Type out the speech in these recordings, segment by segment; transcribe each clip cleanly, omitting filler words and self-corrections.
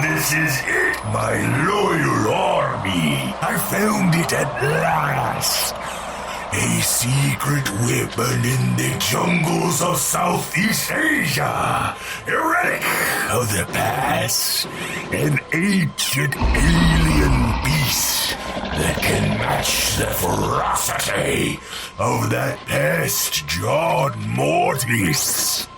This is it, my loyal army. I found it at last. A secret weapon in the jungles of Southeast Asia. A relic of the past. An ancient alien beast that can match the ferocity of that past John Mortis.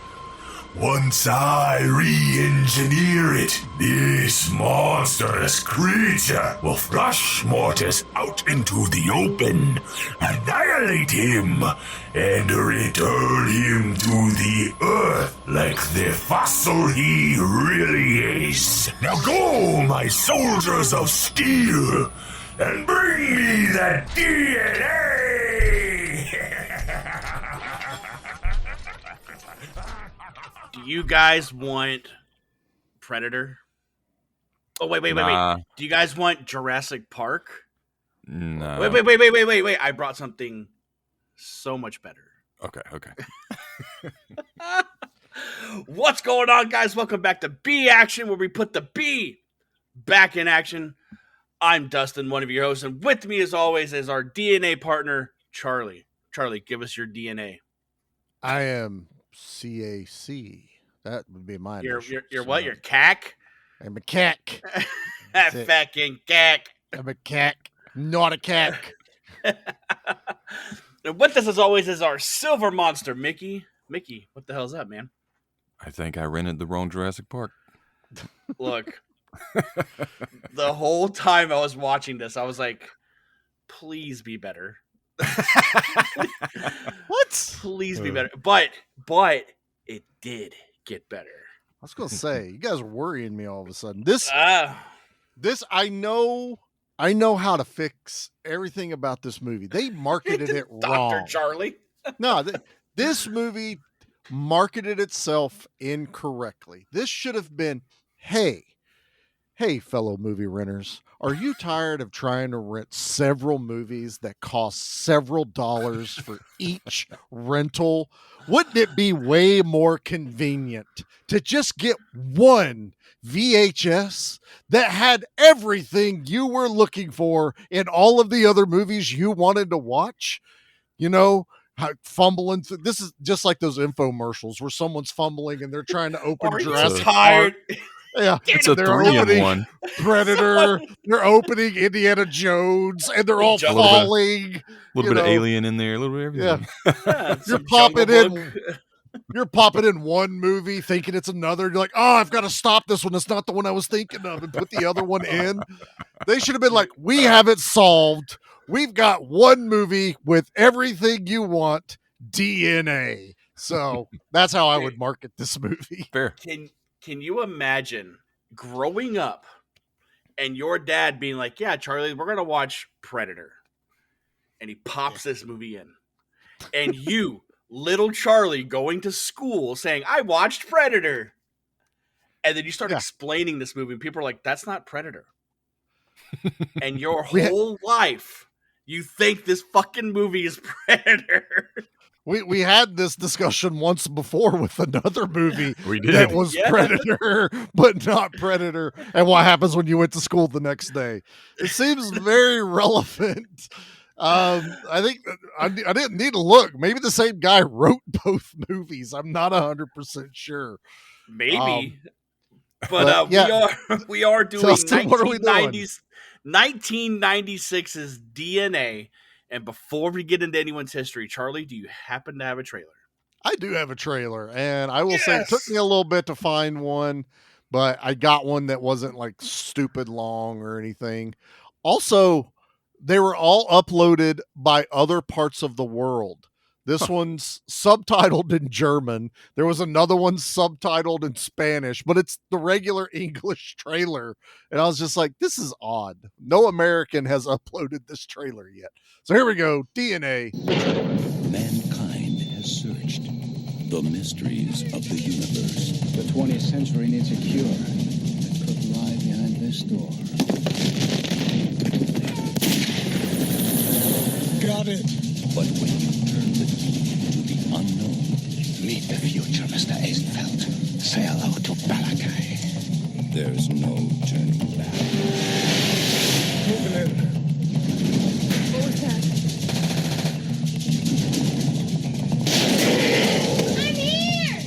Once I re-engineer it, this monstrous creature will flush Mortis out into the open, annihilate him, and return him to the earth like the fossil he really is. Now go, my soldiers of steel, and bring me that DNA! Do you guys want Predator? Oh, wait. Do you guys want Jurassic Park? No. Wait. I brought something so much better. Okay. What's going on, guys? Welcome back to B Action, where we put the B back in action. I'm Dustin, one of your hosts, and with me, as always, is our DNA partner, Charlie. Charlie, give us your DNA. I am CAC. That would be mine. You're what? You're CAC? I'm a cack. Fucking CAC. I'm a cack. Not a cack. And with us, as always, is our silver monster, Mickey. Mickey, what the hell is that, man? I think I rented the wrong Jurassic Park. Look, the whole time I was watching this, I was like, please be better. What? Please be better. But it did get better. I was gonna say, you guys are worrying me all of a sudden. This I know how to fix everything about this movie. They marketed it wrong. Dr. Charlie. No, this movie marketed itself incorrectly. This should have been, hey, fellow movie renters, are you tired of trying to rent several movies that cost several dollars for each rental? Wouldn't it be way more convenient to just get one VHS that had everything you were looking for in all of the other movies you wanted to watch? You know, fumbling through. This is just like those infomercials where someone's fumbling and they're trying to open Jurassic Park. Yeah, it's a 3-in-1. Predator. They're opening Indiana Jones, and they're all falling. A little bit of Alien in there, a little bit of everything. Yeah. You're popping in one movie, thinking it's another. You're like, oh, I've got to stop this one. It's not the one I was thinking of, and put the other one in. They should have been like, we have it solved. We've got one movie with everything you want, DNA. So that's how I would market this movie. Fair. Can you imagine growing up and your dad being like, yeah, Charlie, we're going to watch Predator. And he pops this movie in. And you, little Charlie, going to school saying, I watched Predator. And then you start explaining this movie and people are like, that's not Predator. And your whole life, you think this fucking movie is Predator. We had this discussion once before with another movie that was Predator, but not Predator, and what happens when you went to school the next day. It seems very relevant. I think I didn't need to look. Maybe the same guy wrote both movies. I'm not 100% sure. Maybe. But we are doing 1996's DNA. And before we get into anyone's history, Charlie, do you happen to have a trailer? I do have a trailer, and I will say it took me a little bit to find one, but I got one that wasn't like stupid long or anything. Also, they were all uploaded by other parts of the world. This one's subtitled in German. There was another one subtitled in Spanish, but it's the regular English trailer. And I was just like, this is odd. No American has uploaded this trailer yet. So here we go. DNA. Mankind has searched the mysteries of the universe. The 20th century needs a cure that could lie behind this door. Got it. But when you turn the key to the unknown, Meet The future, Mr. Eisenfeld. Say hello to Balakai. There's no turning back. Moving in. What was that? I'm here!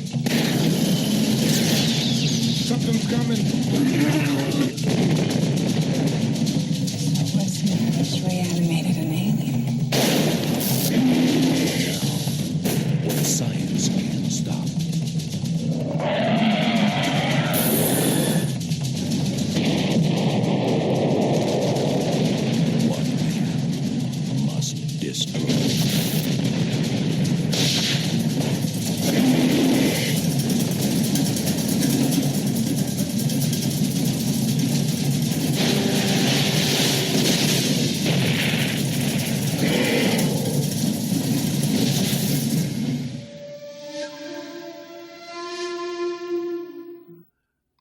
Something's coming. So what's new? Just reanimated an alien. What science can't stop. One man must destroy.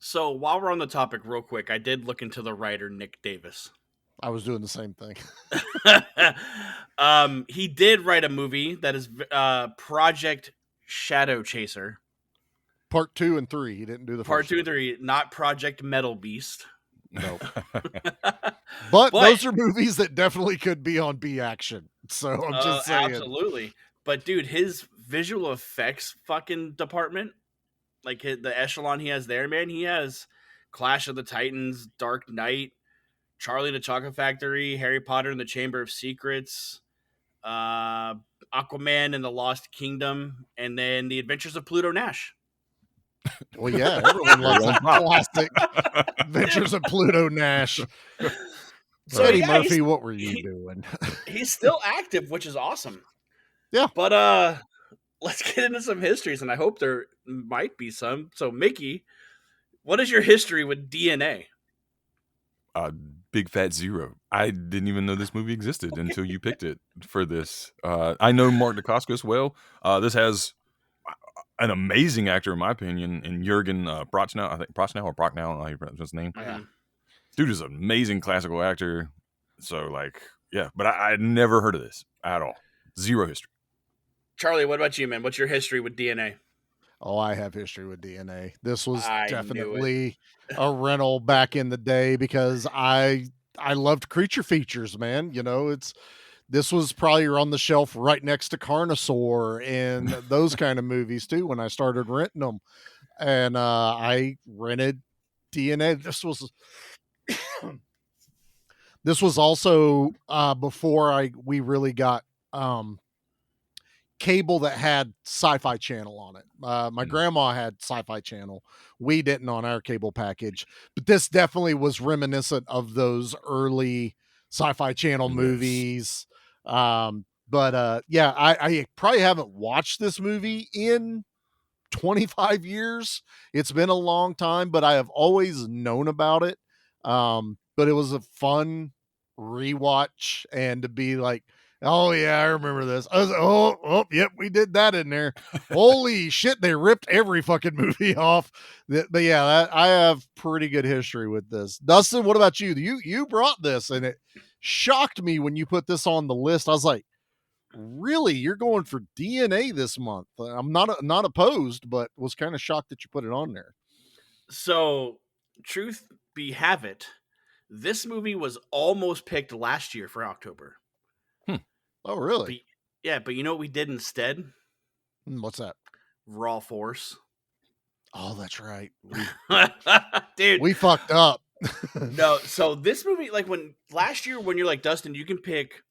So while we're on the topic, real quick, I did look into the writer Nick Davis. I was doing the same thing. He did write a movie that is Project Shadow Chaser. Part 2 and 3. He didn't do the Part first 2 one. and 3, not Project Metal Beast. Nope. But those are movies that definitely could be on B Action. So I'm just saying. Absolutely. But dude, his visual effects fucking department, like the echelon he has there, man, he has Clash of the Titans, Dark Knight, Charlie and the Chocolate Factory, Harry Potter and the Chamber of Secrets, Aquaman and the Lost Kingdom, and then The Adventures of Pluto Nash. Well, yeah, everyone loves that classic Adventures of Pluto Nash. So Eddie yeah, Murphy, what were you doing? he's still active, which is awesome. Yeah. But let's get into some histories, and I hope there might be some. So Mickey, what is your history with DNA? Big Fat Zero. I didn't even know this movie existed until you picked it for this. I know Mark Decascos well. This has an amazing actor, in my opinion, in Jürgen Prochnow. I think Prochnow or Prochnow. I don't know how you pronounce his name. Yeah. Dude is an amazing classical actor. So, like, yeah. But I never heard of this at all. Zero history. Charlie, what about you, man? What's your history with DNA? Oh, I have history with DNA. This was I knew definitely a rental back in the day because I loved creature features, man. You know, this was probably on the shelf right next to Carnosaur and those kind of movies too when I started renting them. And I rented DNA. This was also before we really got cable that had Sci-Fi Channel on it. My grandma had Sci-Fi Channel. We didn't on our cable package, but this definitely was reminiscent of those early Sci-Fi Channel movies. But yeah, I probably haven't watched this movie in 25 years. It's been a long time, but I have always known about it. But it was a fun rewatch and to be like, oh yeah, I remember this. I was like, yep, we did that in there. Holy shit, they ripped every fucking movie off. But yeah, I have pretty good history with this. Dustin, what about you? You brought this, and it shocked me when you put this on the list. I was like, really, you're going for DNA this month? I'm not opposed, but was kind of shocked that you put it on there. So, truth be have it, this movie was almost picked last year for October. Oh, really? But you know what we did instead? What's that? Raw Force. Oh, that's right. Dude. We fucked up. No, so this movie, like last year when you're like, Dustin, you can pick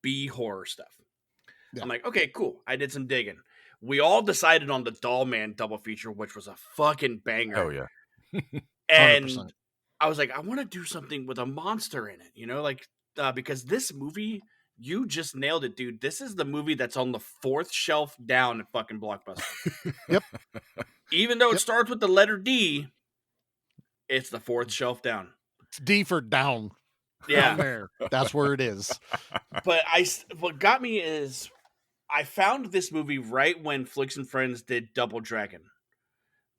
B horror stuff. Yeah. I'm like, okay, cool. I did some digging. We all decided on the Doll Man double feature, which was a fucking banger. Oh, yeah. And 100%. I was like, I want to do something with a monster in it, you know, like, because this movie, you just nailed it, dude. This is the movie that's on the 4th shelf down at fucking Blockbuster. Yep. Even though it starts with the letter D, it's the 4th shelf down. It's D for down. Yeah. Down there. That's where it is. But what got me is I found this movie right when Flicks and Friends did Double Dragon.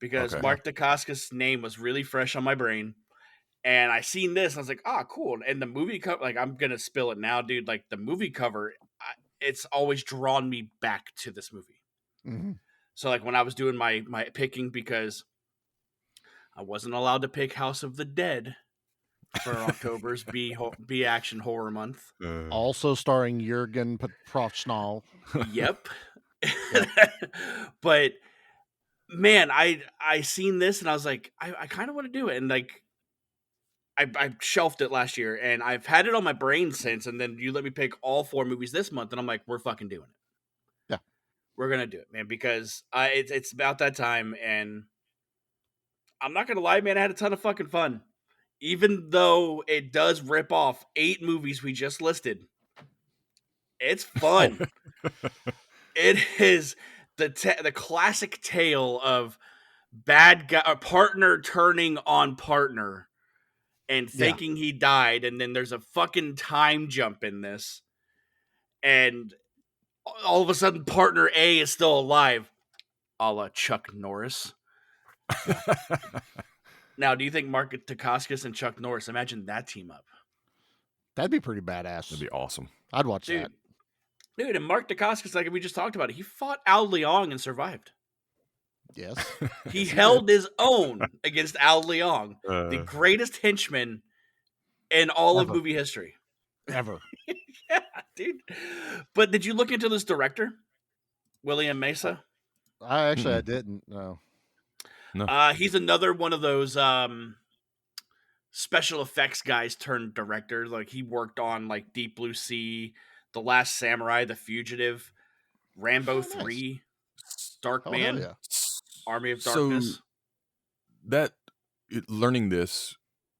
Because Mark Decascos' name was really fresh on my brain. And I seen this, and I was like, cool. And the movie cover, like, I'm going to spill it now, dude. Like, the movie cover, it's always drawn me back to this movie. Mm-hmm. So like when I was doing my picking, because I wasn't allowed to pick House of the Dead for October's B action horror month. Also starring Jürgen Prochnow. Yep. But man, I seen this and I was like, I kind of want to do it, and like I shelved it last year, and I've had it on my brain since. And then you let me pick all 4 movies this month, and I'm like, we're fucking doing it. Yeah, we're gonna do it, man, because it's about that time, and I'm not gonna lie, man, I had a ton of fucking fun, even though it does rip off 8 movies we just listed. It's fun. It is the classic tale of bad guy, a partner turning on partner and thinking he died, and then there's a fucking time jump in this, and all of a sudden partner A is still alive, a la Chuck Norris. Now, do you think Mark Dacascos and Chuck Norris, imagine that team up? That'd be pretty badass. That'd be awesome. I'd watch that. Dude, and Mark Dacascos, like we just talked about it, he fought Al Leong and survived. Yes. He held his own against Al Leong, the greatest henchman in all of movie history. Ever. Yeah, dude. But did you look into this director, William Mesa? I didn't. No. He's another one of those special effects guys turned director. Like he worked on like Deep Blue Sea, The Last Samurai, The Fugitive, Rambo 3, Darkman, Army of Darkness. So learning this,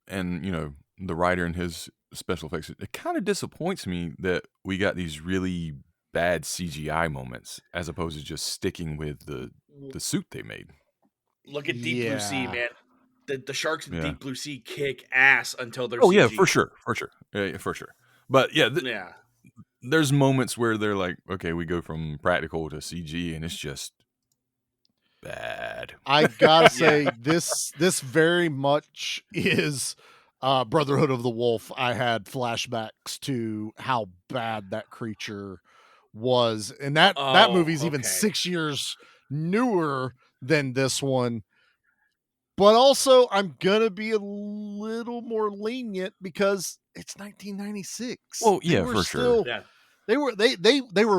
and the writer and his special effects, it kind of disappoints me that we got these really bad CGI moments as opposed to just sticking with the suit they made. Look at Deep Blue Sea, man. The sharks in Deep Blue Sea kick ass until they're CG. yeah, for sure. Yeah, for sure. But yeah, there's moments where they're like, okay, we go from practical to CG, and it's just bad. I gotta say, this very much is Brotherhood of the Wolf. I had flashbacks to how bad that creature was, and that movie's even 6 years newer than this one. But also, I'm gonna be a little more lenient because it's 1996. Well, yeah, for sure. Yeah. They were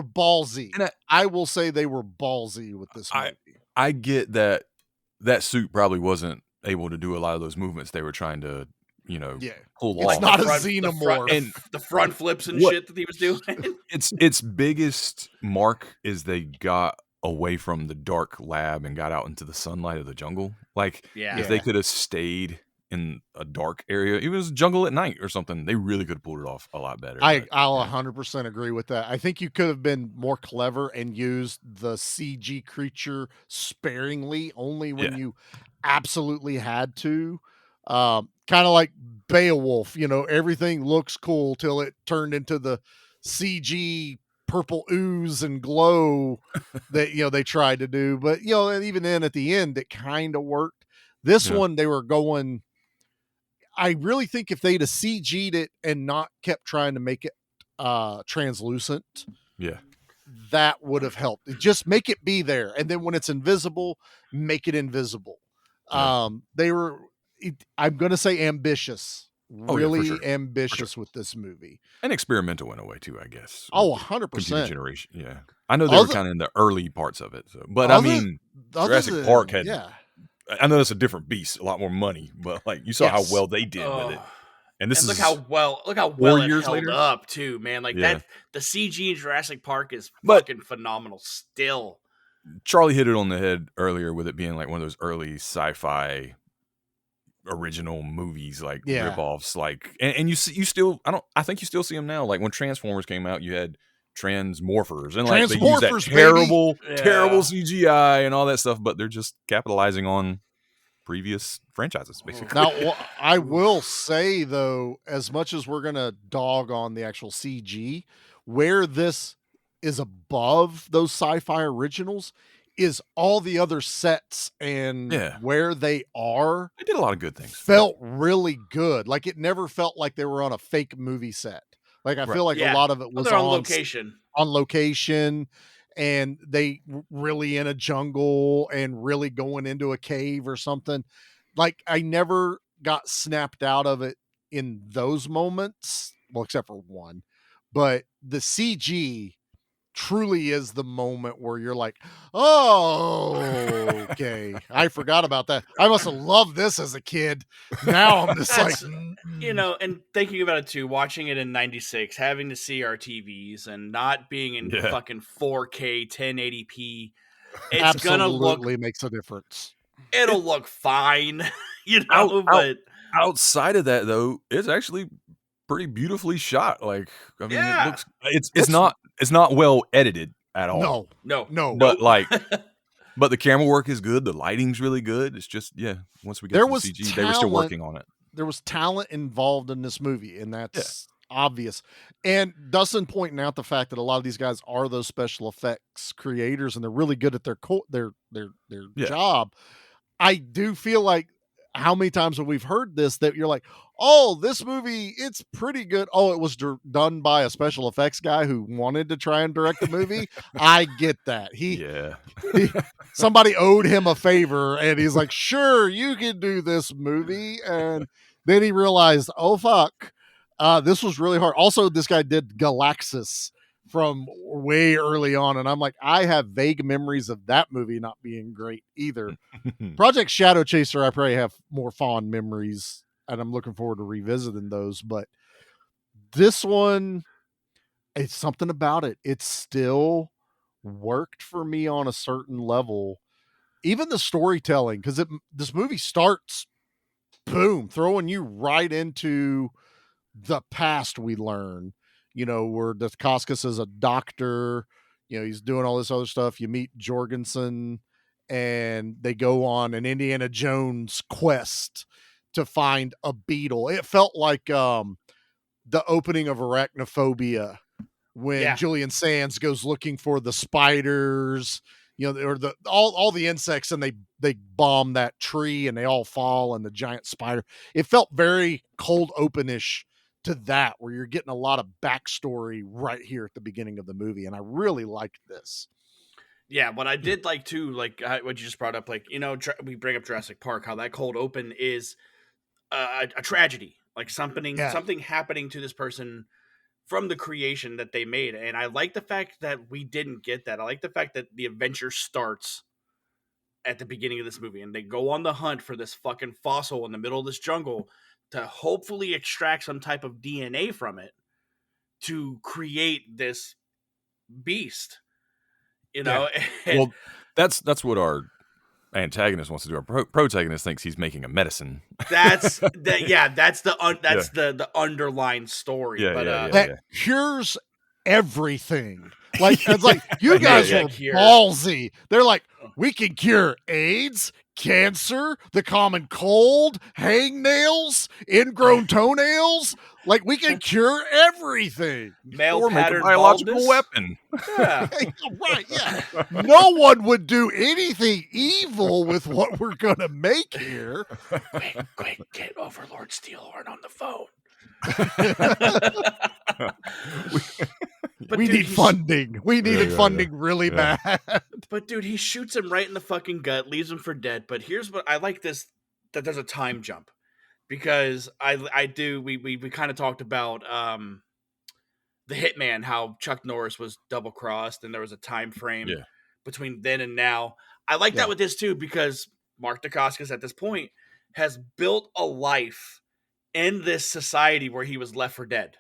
ballsy. And I will say they were ballsy with this movie. I get that suit probably wasn't able to do a lot of those movements they were trying to, pull off. It's not a xenomorph. And the front flips and shit that he was doing. its biggest mark is they got away from the dark lab and got out into the sunlight of the jungle. Like, if they could have stayed in a dark area, it was jungle at night or something, they really could have pulled it off a lot better. I'll 100% agree with that. I think you could have been more clever and used the CG creature sparingly, only when you absolutely had to. Kind of like Beowulf, everything looks cool till it turned into the CG purple ooze and glow that they tried to do. But and even then at the end it kind of worked. This one, they were going, I really think if they'd have CG'd it and not kept trying to make it translucent, that would have helped. Just make it be there, and then when it's invisible, make it invisible. They were, I'm going to say, ambitious. Really ambitious with this movie. And experimental in a way too, I guess. 100%. Generation. Yeah. I know they were kind of in the early parts of it. So. But I mean, Jurassic Park had, I know that's a different beast, a lot more money, but like you saw how well they did with it. And this is look how well it held up too, man. Like that, the CG in Jurassic Park is fucking phenomenal still. Charlie hit it on the head earlier with it being like one of those early sci-fi original movies, like rip-offs, like, and you still, I think you still see them now. Like when Transformers came out, you had Transmorphers, and like they use that terrible CGI and all that stuff, but they're just capitalizing on previous franchises, basically. Now, I will say though, as much as we're gonna dog on the actual CG, where this is above those sci-fi originals is all the other sets and where they are. They did a lot of good things. Felt really good. Like it never felt like they were on a fake movie set. Like I feel like a lot of it was on location. On location. and they really in a jungle and really going into a cave or something. Like, I never got snapped out of it in those moments, well, except for one. But the CG truly is the moment where you're like, oh, okay, I forgot about that. I must have loved this as a kid. Now I'm just like, and thinking about it too, watching it in 96, having to see our TVs and not being in fucking 4K 1080p, it's absolutely makes a difference. It'll look fine, but outside of that though, it's actually pretty beautifully shot. Like, I mean, it looks, it's not well edited at all. No. But like, but the camera work is good. The lighting's really good. It's just, once we get to the CG, they were still working on it. There was talent involved in this movie, and that's obvious. And Dustin pointing out the fact that a lot of these guys are those special effects creators, and they're really good at their job. I do feel like, how many times have we heard this, that you're like, oh, this movie, it's pretty good. Oh, it was done by a special effects guy who wanted to try and direct the movie. I get that. Somebody owed him a favor, and he's like, sure, you can do this movie. And then he realized, oh, fuck, this was really hard. Also, this guy did Galaxis from way early on, and I'm like, I have vague memories of that movie not being great either. Project Shadow Chaser, I probably have more fond memories, and I'm looking forward to revisiting those. But this one, it's something about it. It still worked for me on a certain level. Even the storytelling, because this movie starts, boom, throwing you right into the past we learn. Where Decascos is a doctor, he's doing all this other stuff. You meet Jorgensen, and they go on an Indiana Jones quest to find a beetle. It felt like the opening of Arachnophobia, when Julian Sands goes looking for the spiders, or all the insects, and they bomb that tree and they all fall, and the giant spider. It felt very cold openish to that, where you're getting a lot of backstory right here at the beginning of the movie, and I really liked this. Yeah, what I did like too, like what you just brought up, like, we bring up Jurassic Park, how that cold open is a tragedy, like something happening to this person from the creation that they made. And I like the fact that we didn't get that. I like the fact that the adventure starts at the beginning of this movie, and they go on the hunt for this fucking fossil in the middle of this jungle to hopefully extract some type of DNA from it to create this beast, Well, that's what our antagonist wants to do. Our protagonist thinks he's making a medicine. That's the underlying story. That cures everything. Like, it's like, you guys are ballsy. They're like, we can cure AIDS, cancer, the common cold, hangnails, ingrown toenails. Like, we can cure everything. Male pattern biological weapon. Yeah. Right, yeah. No one would do anything evil with what we're going to make here. Quick, get Overlord Steelhorn on the phone. We need funding. We needed funding really bad. But dude, he shoots him right in the fucking gut, leaves him for dead. But here's what I like, this, that there's a time jump, because we kind of talked about the Hitman, how Chuck Norris was double crossed, and there was a time frame between then and now. I like that with this too, because Mark Dacascos at this point has built a life in this society where he was left for dead.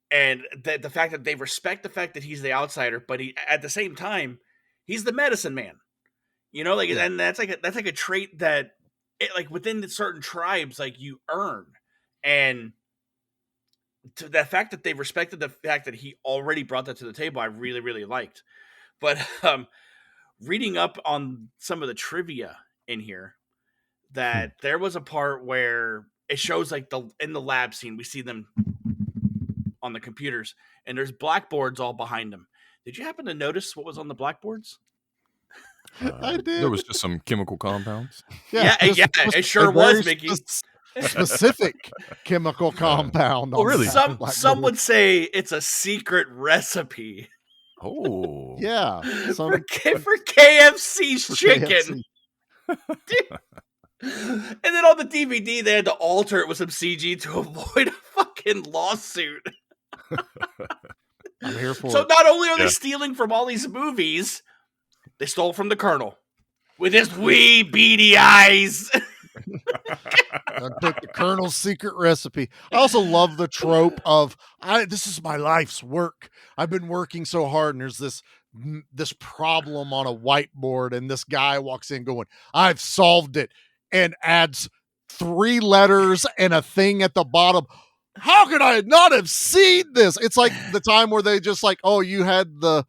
And the fact that they respect the fact that he's the outsider, but he, at the same time, he's the medicine man, and that's like a trait that within the certain tribes, like, you earn. And to the fact that they respected the fact that he already brought that to the table, I really, really liked. But reading up on some of the trivia in here, that there was a part where it shows, like, in the lab scene, we see them on the computers, and there's blackboards all behind them. Did you happen to notice what was on the blackboards? I did. There was just some chemical compounds. It sure was, Mickey. Specific chemical compound. Oh, really? Some would say it's a secret recipe. Oh, Yeah, for KFC's chicken. KFC. And then on the DVD, they had to alter it with some CG to avoid a fucking lawsuit. I'm here for So it. not only are Yeah. they stealing from all these movies, they stole from the Colonel with his wee beady eyes. I took the Colonel's secret recipe. I also love the trope of this is my life's work. I've been working so hard, and there's this problem on a whiteboard, and this guy walks in going, "I've solved it," and adds 3 letters and a thing at the bottom. How could I not have seen this? It's like the time where they just like, oh, you had the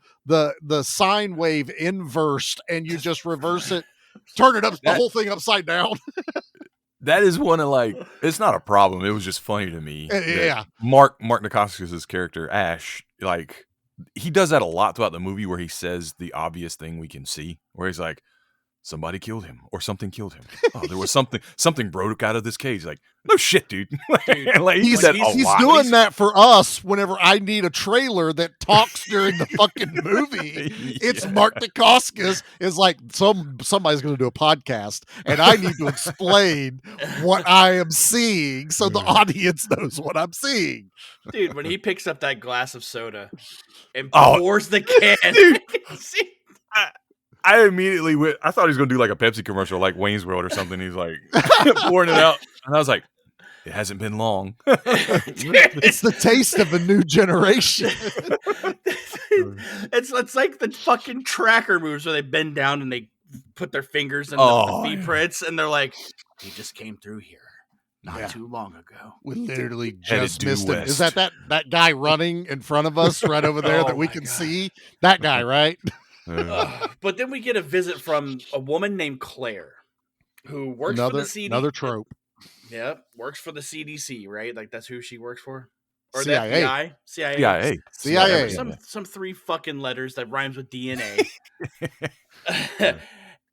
sine wave inversed, and you just reverse it, turn it up, the whole thing upside down. that is one of like. It's not a problem. It was just funny to me. that Yeah. Mark Dacascos' character Ash, like he does that a lot throughout the movie, where he says the obvious thing we can see, where he's like, somebody killed him or something killed him. Oh, there was something broke out of this cage. Like, no shit, dude. Like, He's said a lot. doing that for us whenever I need a trailer that talks during the fucking movie. It's Yeah. Mark Decascos is like somebody's going to do a podcast, and I need to explain what I am seeing so the audience knows what I'm seeing. Dude, when he picks up that glass of soda and Oh, pours the can. dude. I immediately I thought he was going to do like a Pepsi commercial, like Wayne's World or something. He's like pouring it out. And I was like, it hasn't been long. It's the taste of a new generation. It's like the fucking tracker moves where they bend down and they put their fingers in Oh, the feet yeah. prints, and they're like, he just came through here not Yeah. too long ago. We literally Headed just due missed him. Is west. that guy running in front of us right over there Oh that we my can God. see? That guy, right? But then we get a visit from a woman named Claire, who works for the CDC. Another trope. Yep, works for the CDC, right? Like that's who she works for, or CIA. the FBI, CIA, CIA. CIA. Some 3 fucking letters that rhymes with DNA.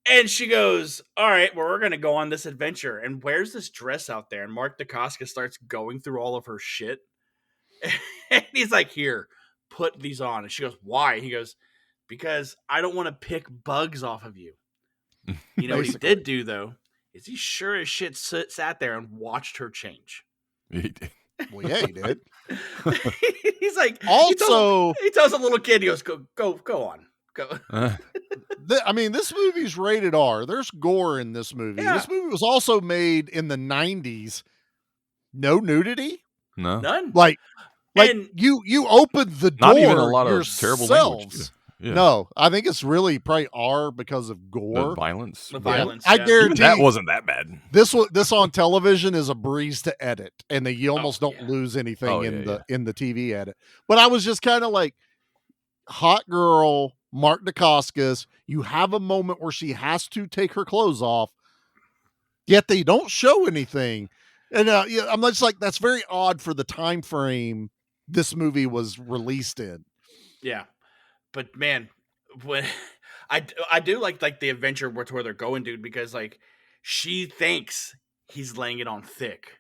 And she goes, all right, well, we're going to go on this adventure. And where's this dress out there? And Mark Dacascos starts going through all of her shit. And he's like, here, put these on. And she goes, why? He goes, because I don't want to pick bugs off of you. You know what he Basically. did do, though, is he sure as shit sat there and watched her change. Well, yeah, he did. He's like, Also, he tells a little kid, he goes, go on. Go. I mean, this movie's rated R. There's gore in this movie. Yeah. This movie was also made in the 90s. No nudity. No. None. Like And- you opened the door. Not even a lot of terrible language. yourselves. Yeah. No, I think it's really probably R because of The gore. violence. The Yeah. violence. I yeah. guarantee Even that wasn't that bad. this on television is a breeze to edit, and you almost don't yeah. lose anything Oh, in yeah, the TV edit. But I was just kind of like, hot girl, Mark Dacascos. You have a moment where she has to take her clothes off, yet they don't show anything, and yeah, I'm just like, that's very odd for the time frame this movie was released in. Yeah, but man, when I do like the adventure where they're going, dude, because like she thinks he's laying it on thick.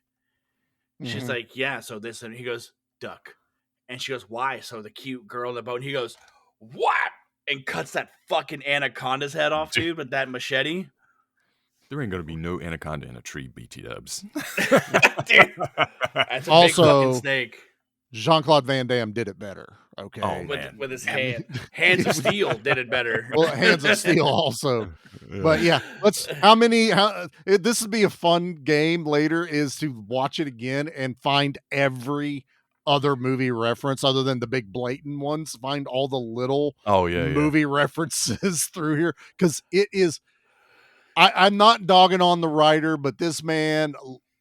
She's Mhm. like, yeah, so this, and he goes, duck, and she goes, why? So the cute girl in the boat, and he goes, what? And cuts that fucking anaconda's head off, dude, with that machete. There ain't gonna be no anaconda in a tree, BT dubs. Dude, that's a Also- big fucking snake Jean-Claude Van Damme did it better. Okay. Oh, man. with his hand. Hands of Steel did it better. Well, Hands of Steel also. But yeah, this would be a fun game later, is to watch it again and find every other movie reference other than the big blatant ones. Find all the little Oh yeah, movie references through here, because it is. I'm not dogging on the writer, but this man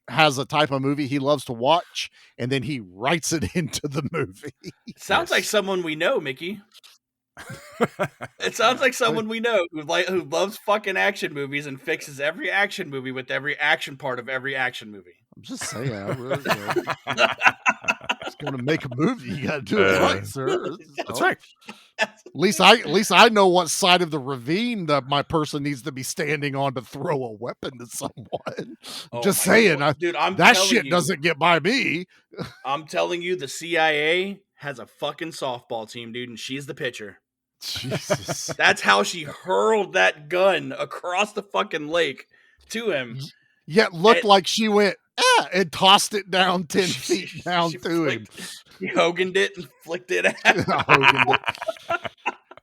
has a type of movie he loves to watch, and then he writes it into the movie. Sounds like Yes. someone we know, Mickey. It sounds like someone we know who loves fucking action movies and fixes every action movie with every action part of every action movie. I'm just saying, it's going to make a movie. You got to do it right, sir. That's right. At least I know what side of the ravine that my person needs to be standing on to throw a weapon to someone. Oh Just my saying, God. Dude, I'm that telling shit you, doesn't get by me. I'm telling you, the CIA has a fucking softball team, dude, and she's the pitcher. Jesus. That's how she hurled that gun across the fucking lake to him. Yet looked And- like she went, and tossed it down 10 feet down she to him. She Hogan'd it and flicked it at him. Hogan'd it.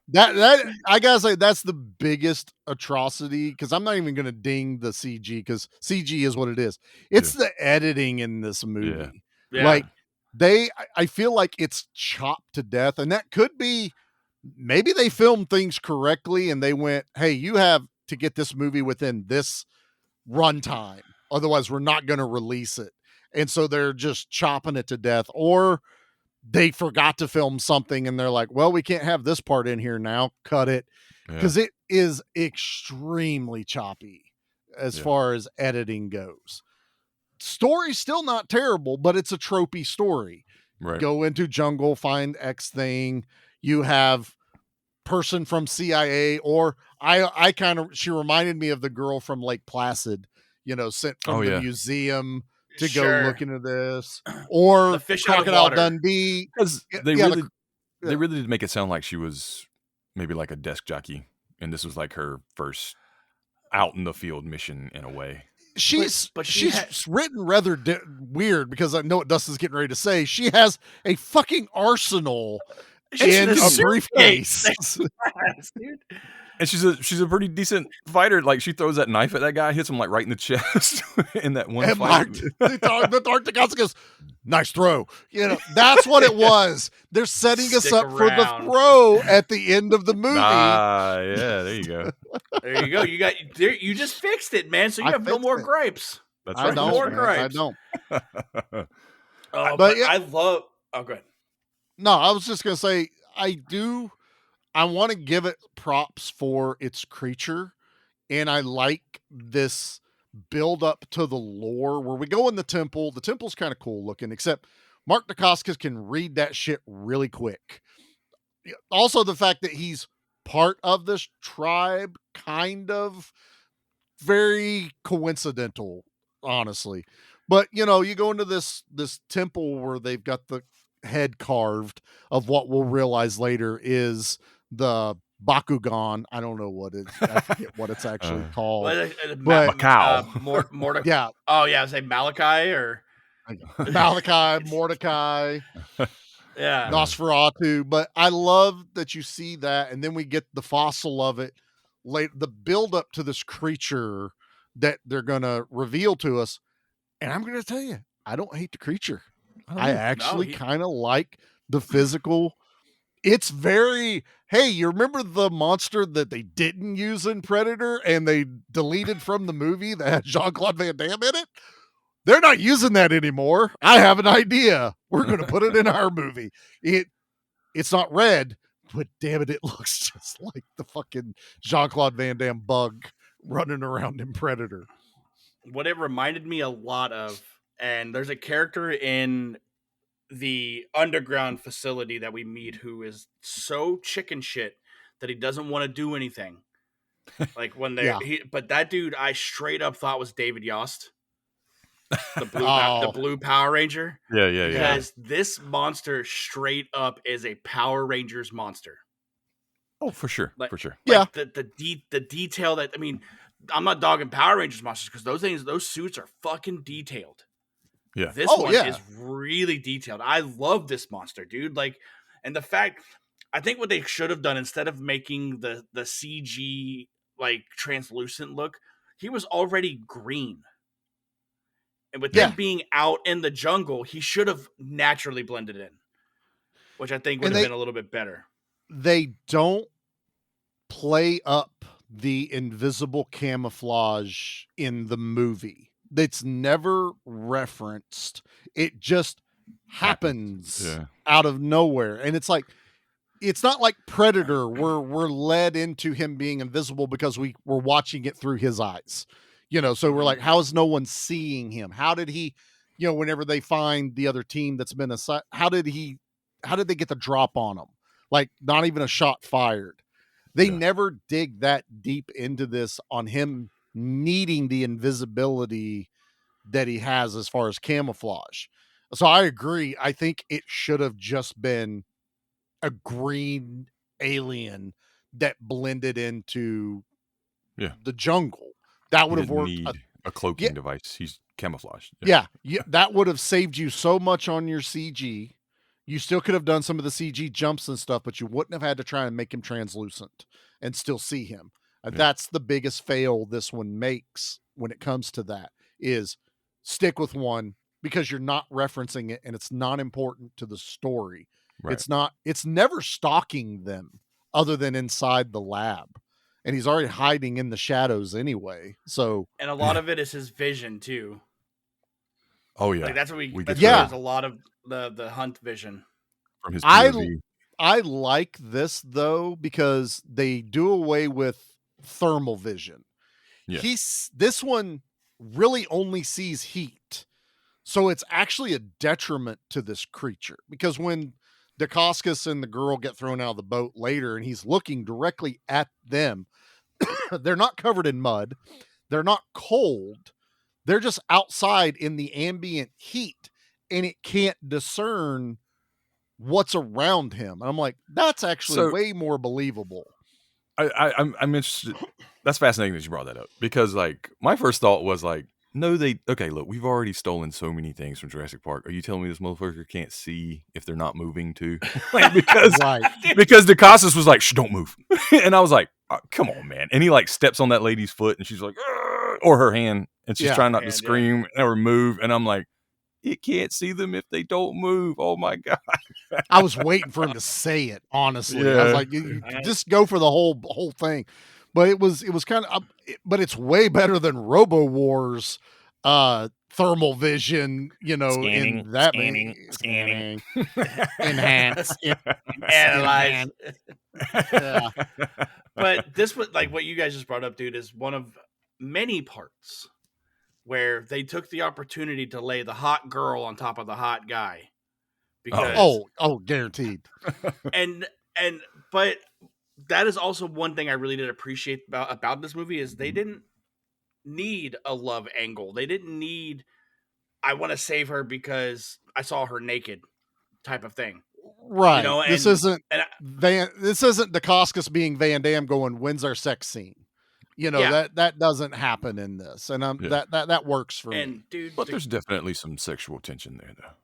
That I gotta say, that's the biggest atrocity, because I'm not even gonna ding the CG, because CG is what it is. It's the editing in this movie. Yeah. Like I feel like it's chopped to death, and that could be, maybe they filmed things correctly and they went, hey, you have to get this movie within this runtime, otherwise we're not going to release it, and so they're just chopping it to death. Or they forgot to film something and they're like, well, we can't have this part in here now, cut it, because it is extremely choppy as far as editing goes. Story's still not terrible, but it's a tropey story. Right. Go into jungle, find X thing, you have person from CIA, or I kind of, she reminded me of the girl from Lake Placid, sent from the museum to go look into this, or The fish out of Crocodile water. Dundee. Because they Yeah, really did make it sound like she was maybe like a desk jockey, and this was like her first out in the field mission in a way. She's written rather weird, because I know what Dustin's getting ready to say. She has a fucking arsenal in a briefcase. And she's a pretty decent fighter. Like, she throws that knife at that guy, hits him like right in the chest in that one fight. The Decascos goes, nice throw. That's what it was. They're setting us up for the throw at the end of the movie. Yeah, there you go. There you go. You just fixed it, man. So you have no more gripes. That's right. No more gripes. I don't. But I love. Oh, go ahead. No, I was just gonna say, I want to give it props for its creature, and I like this build up to the lore where we go in the temple. The temple's kind of cool looking, except Mark Dacascos can read that shit really quick. Also, the fact that he's part of this tribe, kind of very coincidental, honestly. But you go into this temple where they've got the head carved of what we'll realize later is the Bakugan. I don't know what it is. I forget what it's actually called. But Mordecai. Yeah. Oh yeah, I say Malachi or Malachi, Mordecai. Yeah. Nosferatu. But I love that you see that, and then we get the fossil of it late, the build up to this creature that they're gonna reveal to us. And I'm gonna tell you, I don't hate the creature. I actually kind of like the physical. It's very, hey, you remember the monster that they didn't use in Predator and they deleted from the movie that had Jean-Claude Van Damme in it? They're not using that anymore. I have an idea. We're going to put it in our movie. It's not red, but damn it looks just like the fucking Jean-Claude Van Damme bug running around in Predator. What it reminded me a lot of, and there's a character in the underground facility that we meet who is so chicken shit that he doesn't want to do anything. Like when but that dude I straight up thought was David Yost, the blue Power Ranger. Yeah. Because this monster straight up is a Power Rangers monster. Oh, for sure. For sure. Like the detail that, I mean, I'm not dogging Power Rangers monsters because those suits are fucking detailed. Yeah. This one is really detailed. I love this monster, dude. Like, and the fact, I think what they should have done, instead of making the CG like translucent look, he was already green. And with him being out in the jungle, he should have naturally blended in, which I think would have been a little bit better. They don't play up the invisible camouflage in the movie. That's never referenced. It just happens out of nowhere. And it's like, it's not like Predator where we're led into him being invisible because we're watching it through his eyes. So we're like, how is no one seeing him? How did he, whenever they find the other team that's been assigned, how did they get the drop on him? Like, not even a shot fired. They never dig that deep into this on him needing the invisibility that he has as far as camouflage. So I agree. I think it should have just been a green alien that blended into Yeah. the jungle. That would He have didn't worked. need a cloaking device. He's camouflaged. Yeah, that would have saved you so much on your CG. You still could have done some of the CG jumps and stuff, but you wouldn't have had to try and make him translucent and still see him. That's the biggest fail this one makes when it comes to that, is stick with one because you're not referencing it and it's not important to the story. Right. It's never stalking them other than inside the lab. And he's already hiding in the shadows anyway. So, and a lot of it is his vision too. Oh yeah. Like that's what get there's a lot of the hunt vision from his POV. I like this though because they do away with thermal vision. Yeah. This one really only sees heat. So it's actually a detriment to this creature because when Decascos and the girl get thrown out of the boat later and he's looking directly at them, they're not covered in mud. They're not cold. They're just outside in the ambient heat and it can't discern what's around him. And I'm like, that's actually way more believable. I'm interested. That's fascinating that you brought that up because like my first thought was like, no, look, we've already stolen so many things from Jurassic Park. Are you telling me this motherfucker can't see if they're not moving too? Like, because Decascos was like, shh, don't move. And I was like, oh, come on, man. And he like steps on that lady's foot and she's like, or her hand, and she's trying not to scream or move. And I'm like, it can't see them if they don't move. Oh my God. I was waiting for him to say it, honestly. I was like, you just go for the whole thing. But it was kind of, but it's way better than Robo Wars thermal vision, scanning, in that scanning. Enhance, analyze. Yeah. But this was like what you guys just brought up, dude, is one of many parts where they took the opportunity to lay the hot girl on top of the hot guy. Because guaranteed. But that is also one thing I really did appreciate about this movie is they didn't need a love angle. They didn't need, I want to save her because I saw her naked type of thing. Right. This isn't Decascos being Van Damme going, when's our sex scene? That doesn't happen in this. And that works for me. Dude, but there's definitely some sexual tension there though.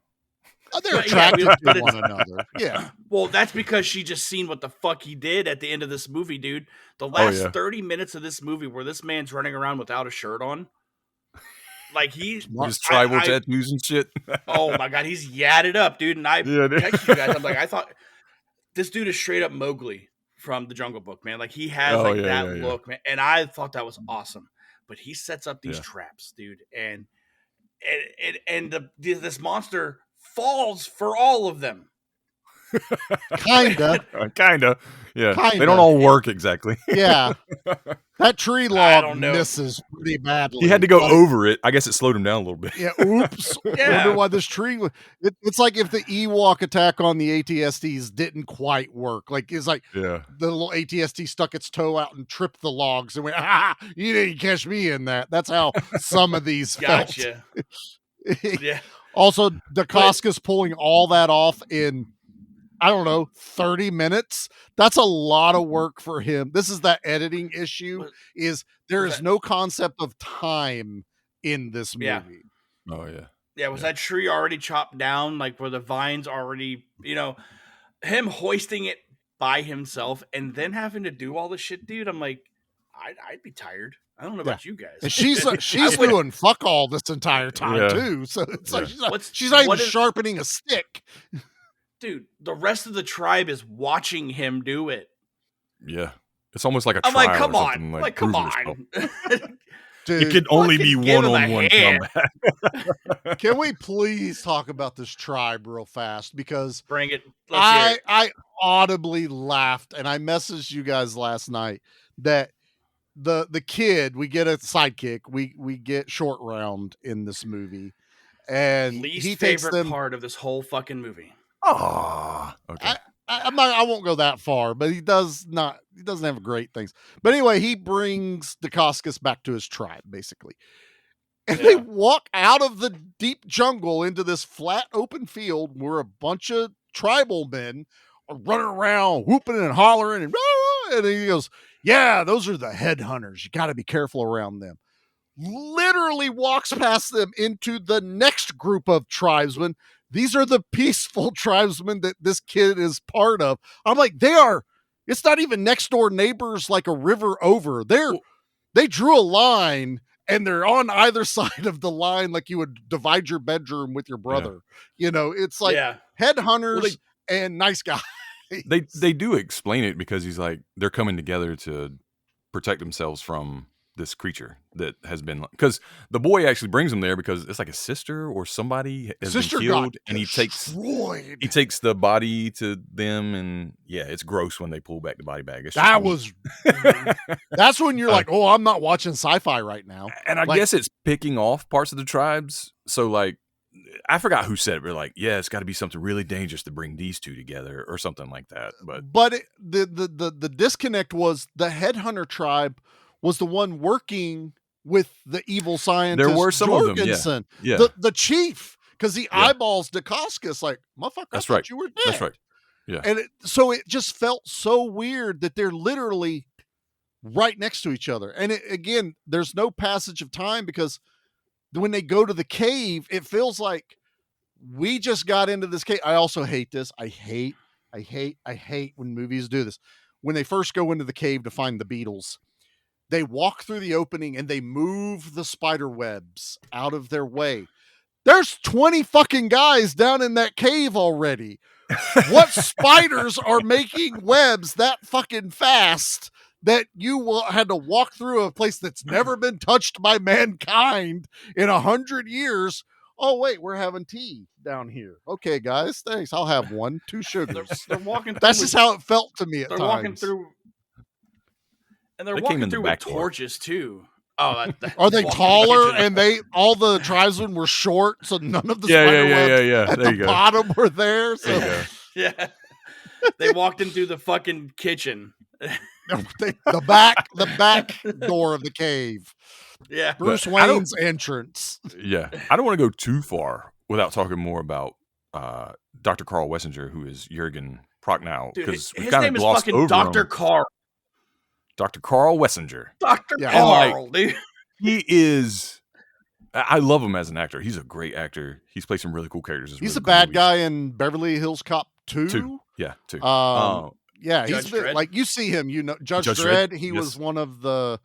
They're attracted to one another. Yeah. Well, that's because she just seen what the fuck he did at the end of this movie, dude. The last 30 minutes of this movie where this man's running around without a shirt on. Like he's just tribal tattoos and shit. Oh my God, he's yadded up, dude. And I text you guys. I'm like, I thought this dude is straight up Mowgli from the Jungle Book, man. Like he has look, man. And I thought that was awesome. But he sets up these traps, dude, and this monster falls for all of them. Kinda. Yeah. Kinda. They don't all work exactly. Yeah. That tree log misses pretty badly. He had to go over it. I guess it slowed him down a little bit. Yeah. Oops. I wonder why this tree. It's like if the Ewok attack on the ATSTs didn't quite work. Like it's like the little ATST stuck its toe out and tripped the logs and went, you didn't catch me in that. That's how some of these felt. Yeah. Also, Decascos pulling all that off in, I don't know, 30 minutes. That's a lot of work for him. This is that editing issue, is there is no concept of time in this movie. Yeah. Oh, yeah. Yeah, was that tree already chopped down? Like, were the vines already, him hoisting it by himself and then having to do all the shit, dude? I'm like, I'd be tired. I don't know about you guys. And she's doing fuck all this entire time too. So it's like she's not even sharpening a stick. Dude, the rest of the tribe is watching him do it. Yeah. It's almost like a I'm trial. Like, come or on. Like, come on. Dude, it can only be one-on-one combat. Can we please talk about this tribe real fast? Because bring it. I audibly laughed, and I messaged you guys last night that the kid, we get a sidekick, we get Short Round in this movie, and he takes favorite part of this whole fucking movie. Oh, okay. I won't go that far, but he doesn't have great things. But anyway, he brings Decascos back to his tribe, basically. And they walk out of the deep jungle into this flat open field where a bunch of tribal men running around, whooping and hollering, and he goes, "Yeah, those are the headhunters. You got to be careful around them." Literally walks past them into the next group of tribesmen. These are the peaceful tribesmen that this kid is part of. I'm like, it's not even next door neighbors like a river over. They drew a line and they're on either side of the line like you would divide your bedroom with your brother. It's like headhunters and nice guys. They do explain it because he's like, they're coming together to protect themselves from this creature that has been, because the boy actually brings him there because it's like a sister or somebody has been killed, and he takes the body to them, and it's gross when they pull back the body bag. That's when you're like, oh, I'm not watching sci-fi right now. And I guess it's picking off parts of the tribes. So like, I forgot who said it. We're like, it's got to be something really dangerous to bring these two together or something like that. But the disconnect was the headhunter tribe was the one working with the evil scientist. There were some Jürgensen, of them, yeah. The chief, because he eyeballs Decascos like, motherfucker, that's I right. thought you were dead. That's right. Yeah. And so it just felt so weird that they're literally right next to each other. And again, there's no passage of time because when they go to the cave, it feels like we just got into this cave. I also hate this. I hate when movies do this. When they first go into the cave to find the beetles, they walk through the opening and they move the spider webs out of their way. There's 20 fucking guys down in that cave already. What spiders are making webs that fucking fast that you had to walk through a place that's never been touched by mankind in 100 years? Oh, wait, we're having tea down here. Okay, guys, thanks. I'll have 1, 2 sugars. They're walking through. That's just how it felt to me at times. They're walking through. And they're walking through with torches too. Oh, are they taller? And all the tribesmen were short, so none of the spider webs at the bottom were there. So they walked in through the fucking kitchen. the back door of the cave. Yeah, Bruce Wayne's entrance. Yeah, I don't want to go too far without talking more about Dr. Carl Wessinger, who is Jürgen Prochnow, because we kind of glossed over Dr. him. Carl. Dr. Carl Wessinger. Dr. Carl, dude. He is. I love him as an actor. He's a great actor. He's played some really cool characters. He's a bad guy in Beverly Hills Cop 2. Yeah, 2. He's been, like, you see him, Judge Dredd. He was one of the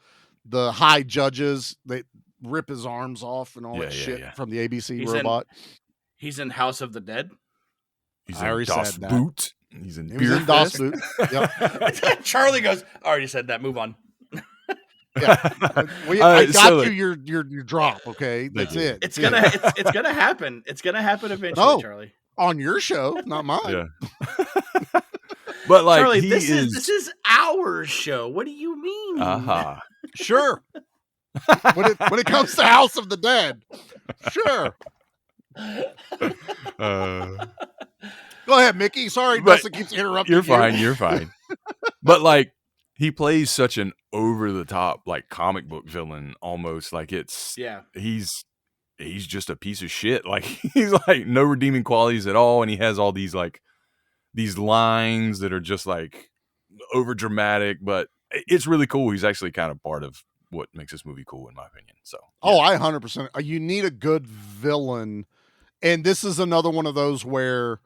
high judges. They rip his arms off and all that shit from the ABC robot. He's in House of the Dead. He's in Das Boot. He's in Das Boot. Yep. Charlie goes, I already said that. Move on. I got your drop. Okay, that's it. It's gonna happen. It's gonna happen eventually, Charlie. On your show, not mine. Yeah. But like, Charlie, this is our show. What do you mean? Sure. when it comes to House of the Dead, sure. Go ahead, Mickey. Sorry, Dustin keeps interrupting. You're fine. But like, he plays such an over the top, like, comic book villain almost. Like, he's just a piece of shit. Like, he's like no redeeming qualities at all, and he has all these lines that are just like over dramatic, but it's really cool. He's actually kind of part of what makes this movie cool, in my opinion. So, I 100%. You need a good villain, and this is another one of those where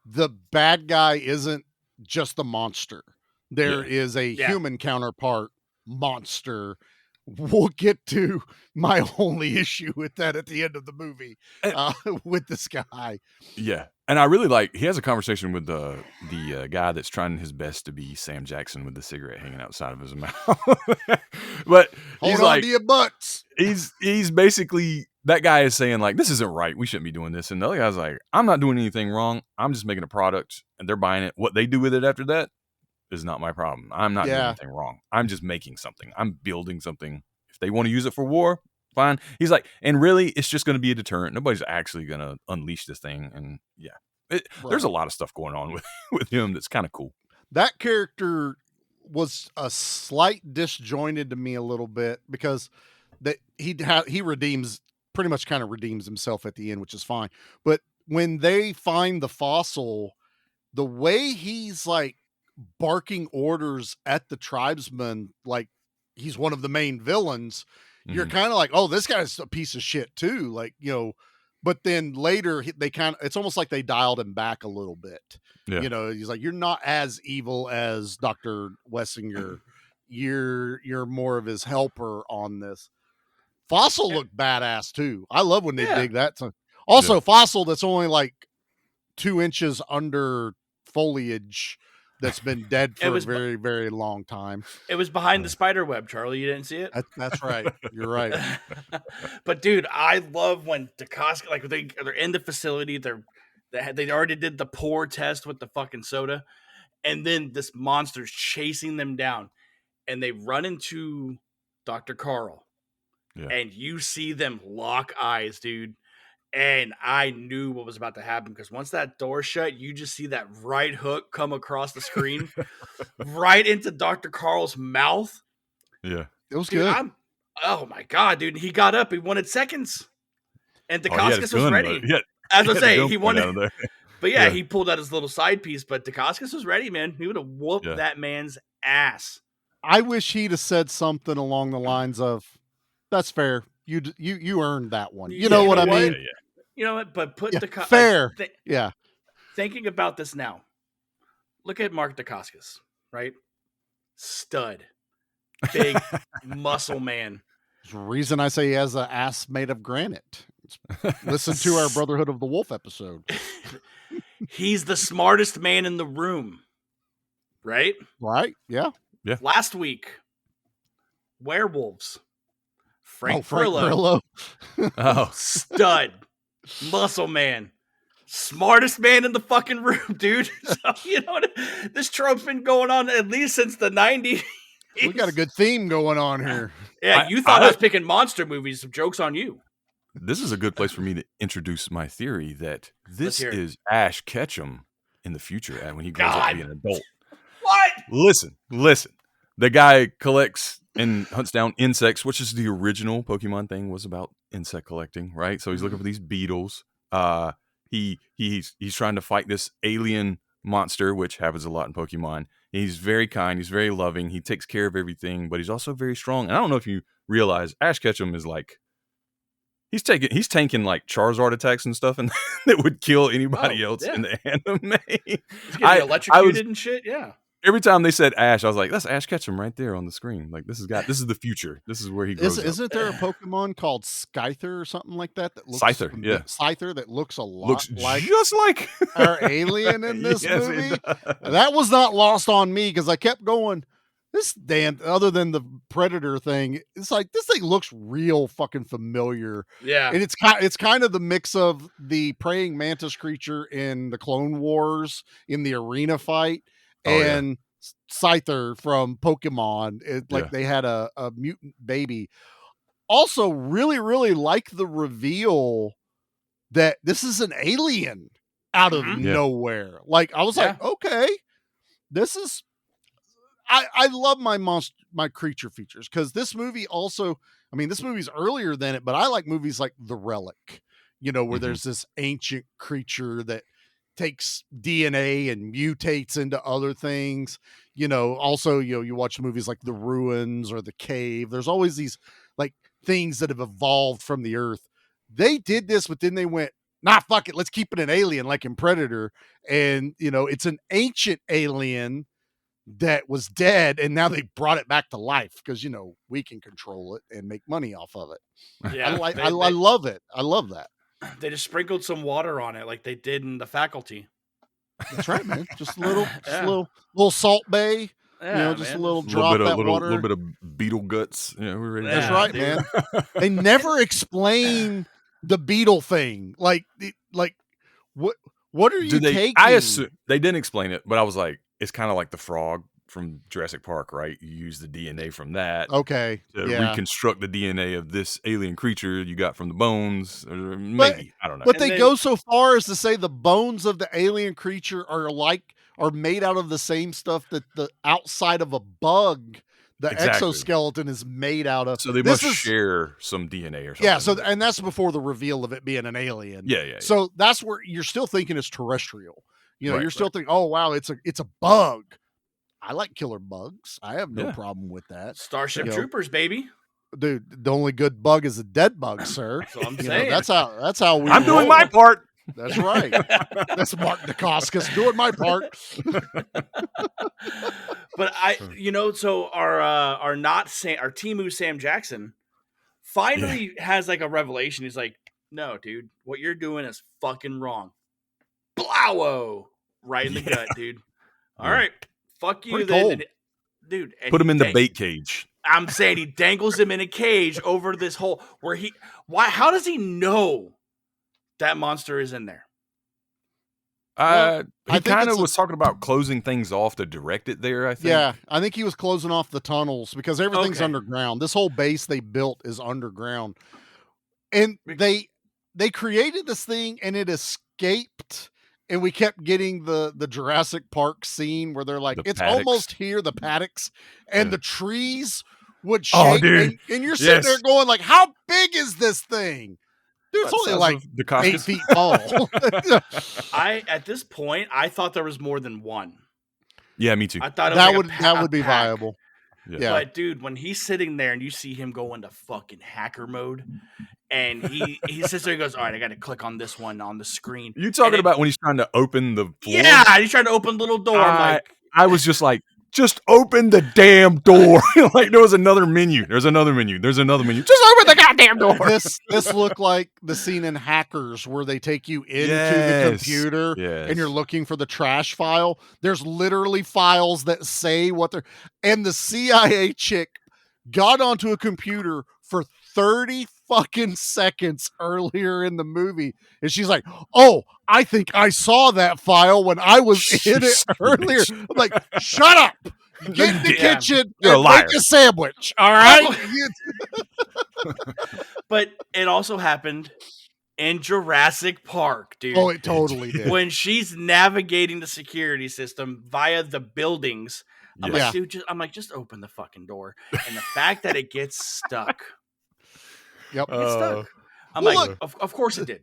the bad guy isn't just the monster. There is a human counterpart monster. We'll get to my only issue with that at the end of the movie with this guy. Yeah. And I really he has a conversation with the guy that's trying his best to be Sam Jackson with the cigarette hanging outside of his mouth. But hold on to your butts. He's basically, that guy is saying like, this isn't right. We shouldn't be doing this. And the other guy's like, I'm not doing anything wrong. I'm just making a product and they're buying it. What they do with it after that is not my problem. I'm not doing anything wrong. I'm just making something. I'm building something. If they want to use it for war, fine. He's like, and really, it's just going to be a deterrent. Nobody's actually going to unleash this thing. And there's a lot of stuff going on with him that's kind of cool. That character was a slight disjointed to me a little bit because that he redeems, pretty much kind of redeems himself at the end, which is fine. But when they find the fossil the way he's like barking orders at the tribesmen, like he's one of the main villains, you're Mhm. kind of like, oh, this guy's a piece of shit too. Like, but then later they it's almost like they dialed him back a little bit. Yeah. He's like, you're not as evil as Dr. Wessinger. You're more of his helper on this. Fossil looked badass too. I love when they Yeah. dig that. Also, Fossil that's only like 2 inches under foliage that's been dead for a very, very long time. It was behind the spider web, Charlie. You didn't see it? That's right. You're right. But dude, I love when Decascos, like they're in the facility, they already did the pour test with the fucking soda, and then this monster's chasing them down, and they run into Dr. Carl, and you see them lock eyes, dude. And I knew what was about to happen because once that door shut, you just see that right hook come across the screen, right into Dr. Carl's mouth. Yeah, it was dude, good. Oh my god, dude! He got up. He wanted seconds, and Decascos was ready. As I say, he wanted. Out of there. But he pulled out his little side piece. But Decascos was ready, man. He would have whooped that man's ass. I wish he'd have said something along the lines of, "That's fair. You earned that one." You know what I mean? Yeah. You know what? But put Decascos fair. Thinking about this now, look at Mark Decascos, right? Stud, big muscle man. There's a reason I say he has an ass made of granite. Listen to our Brotherhood of the Wolf episode. He's the smartest man in the room, right? Right? Yeah. Last week, werewolves. Frank Grillo. Stud, muscle man, smartest man in the fucking room, dude. So, you know what? This trope's been going on at least since the 90s. We got a good theme going on here. Yeah, you thought I was picking monster movies. Some jokes on you. This is a good place for me to introduce my theory that this is Ash Ketchum in the future when he grows up to be an adult. What? Listen. The guy collects and hunts down insects, which is the original Pokemon thing, was about insect collecting, right? So he's looking for these beetles. He's trying to fight this alien monster, which happens a lot in Pokemon. He's very kind. He's very loving. He takes care of everything, but he's also very strong. And I don't know if you realize Ash Ketchum is like, he's tanking like Charizard attacks and stuff, and that would kill anybody else in the anime. He's getting electrocuted and shit. Yeah. Every time they said Ash, I was like, "That's Ash Ketchum right there on the screen. Like this is the future. This is where he grows up." Isn't there a Pokemon called Scyther or something like that? That looks Scyther, yeah. Scyther that looks a lot just like our alien in this movie. That was not lost on me because I kept going. This other than the Predator thing, it's like this thing looks real fucking familiar. Yeah, and it's kind of the mix of the praying mantis creature in the Clone Wars in the arena fight. And Scyther from Pokemon, they had a mutant baby. Also, really, really like the reveal that this is an alien out of nowhere. Like, I was like, okay, this is. I love my creature features because this movie also. I mean, this movie's earlier than it, but I like movies like The Relic. Where there's this ancient creature that takes DNA and mutates into other things. Also, you watch movies like The Ruins or The Cave. There's always these like things that have evolved from the earth. They did this, but then they went, nah, fuck it. Let's keep it an alien like in Predator. And, it's an ancient alien that was dead. And now they brought it back to life because, we can control it and make money off of it. Yeah, I love it. I love that. They just sprinkled some water on it like they did in The Faculty. That's right, man. Just a little Salt Bay. Yeah, just a little drop of water. A little bit of beetle guts. We're ready. That's right, man. They never explain the beetle thing. Like what are you taking? I assume they didn't explain it, but I was like, it's kind of like the frog from Jurassic Park, right? You use the DNA from that. Okay. To reconstruct the DNA of this alien creature you got from the bones. Or maybe. I don't know. But they go so far as to say the bones of the alien creature are made out of the same stuff that the outside of a bug, the exoskeleton is made out of. So they must share some DNA or something. Yeah, and that's before the reveal of it being an alien. Yeah. So that's where you're still thinking it's terrestrial. You know, Right, you're still thinking, oh wow, it's a bug. I like killer bugs. I have no Yeah. problem with that. Starship You know, Troopers, baby. dude, the only good bug is a dead bug, sir. That's what I'm You know, saying. that's how we I'm doing roll. my part. That's right. That's Mark Decascos doing my part. But so our Timu Sam Jackson finally has like a revelation. He's like, no, dude, what you're doing is fucking wrong. Blowo! Right in the gut, dude. All right, fuck you Pretty then. cold. And dude, and Put him he in the dang- bait cage. I'm saying he dangles him in a cage over this hole where how does he know that monster is in there? Well, I He think kind it's of a- was talking about closing things off to direct it there, I think. Yeah, I think he was closing off the tunnels because everything's Okay. underground. This whole base they built is underground. And they created this thing and it escaped, and we kept getting the Jurassic Park scene where they're like, The it's paddocks. almost here, the paddocks, and Yeah. the trees would shake. Oh, dude. And you're sitting there Yes. going like, how big is this thing? Dude, it's only like 8 feet tall. At this point, I thought there was more than one. Yeah, me too. I thought it was that would be pack. viable. Yeah. Yeah. But dude, when he's sitting there and you see him go into fucking hacker mode, and he sits there and goes, all right, I got to click on this one on the screen. You talking And about when he's trying to open the floor? Yeah, he's trying to open the little door. I'm like, I was just like, just open the damn door. Like there was another menu. There's another menu. There's another menu. Just open the goddamn door. This looked like the scene in Hackers where they take you into the Yes. computer Yes. and you're looking for the trash file. There's literally files that say what they're, and the CIA chick got onto a computer for 30 fucking seconds earlier in the movie, and she's like, oh, I think I saw that file when I was in it earlier. I'm like, shut up, get in the Yeah. kitchen You're a and liar. make a sandwich, all right? but it also happened in Jurassic Park, dude. Oh, it totally did. When she's navigating the security system via the buildings, I'm Yeah. like, dude, just open the fucking door. And the fact that it gets stuck, Yep. it gets stuck. I'm Well, like, look, of course it did.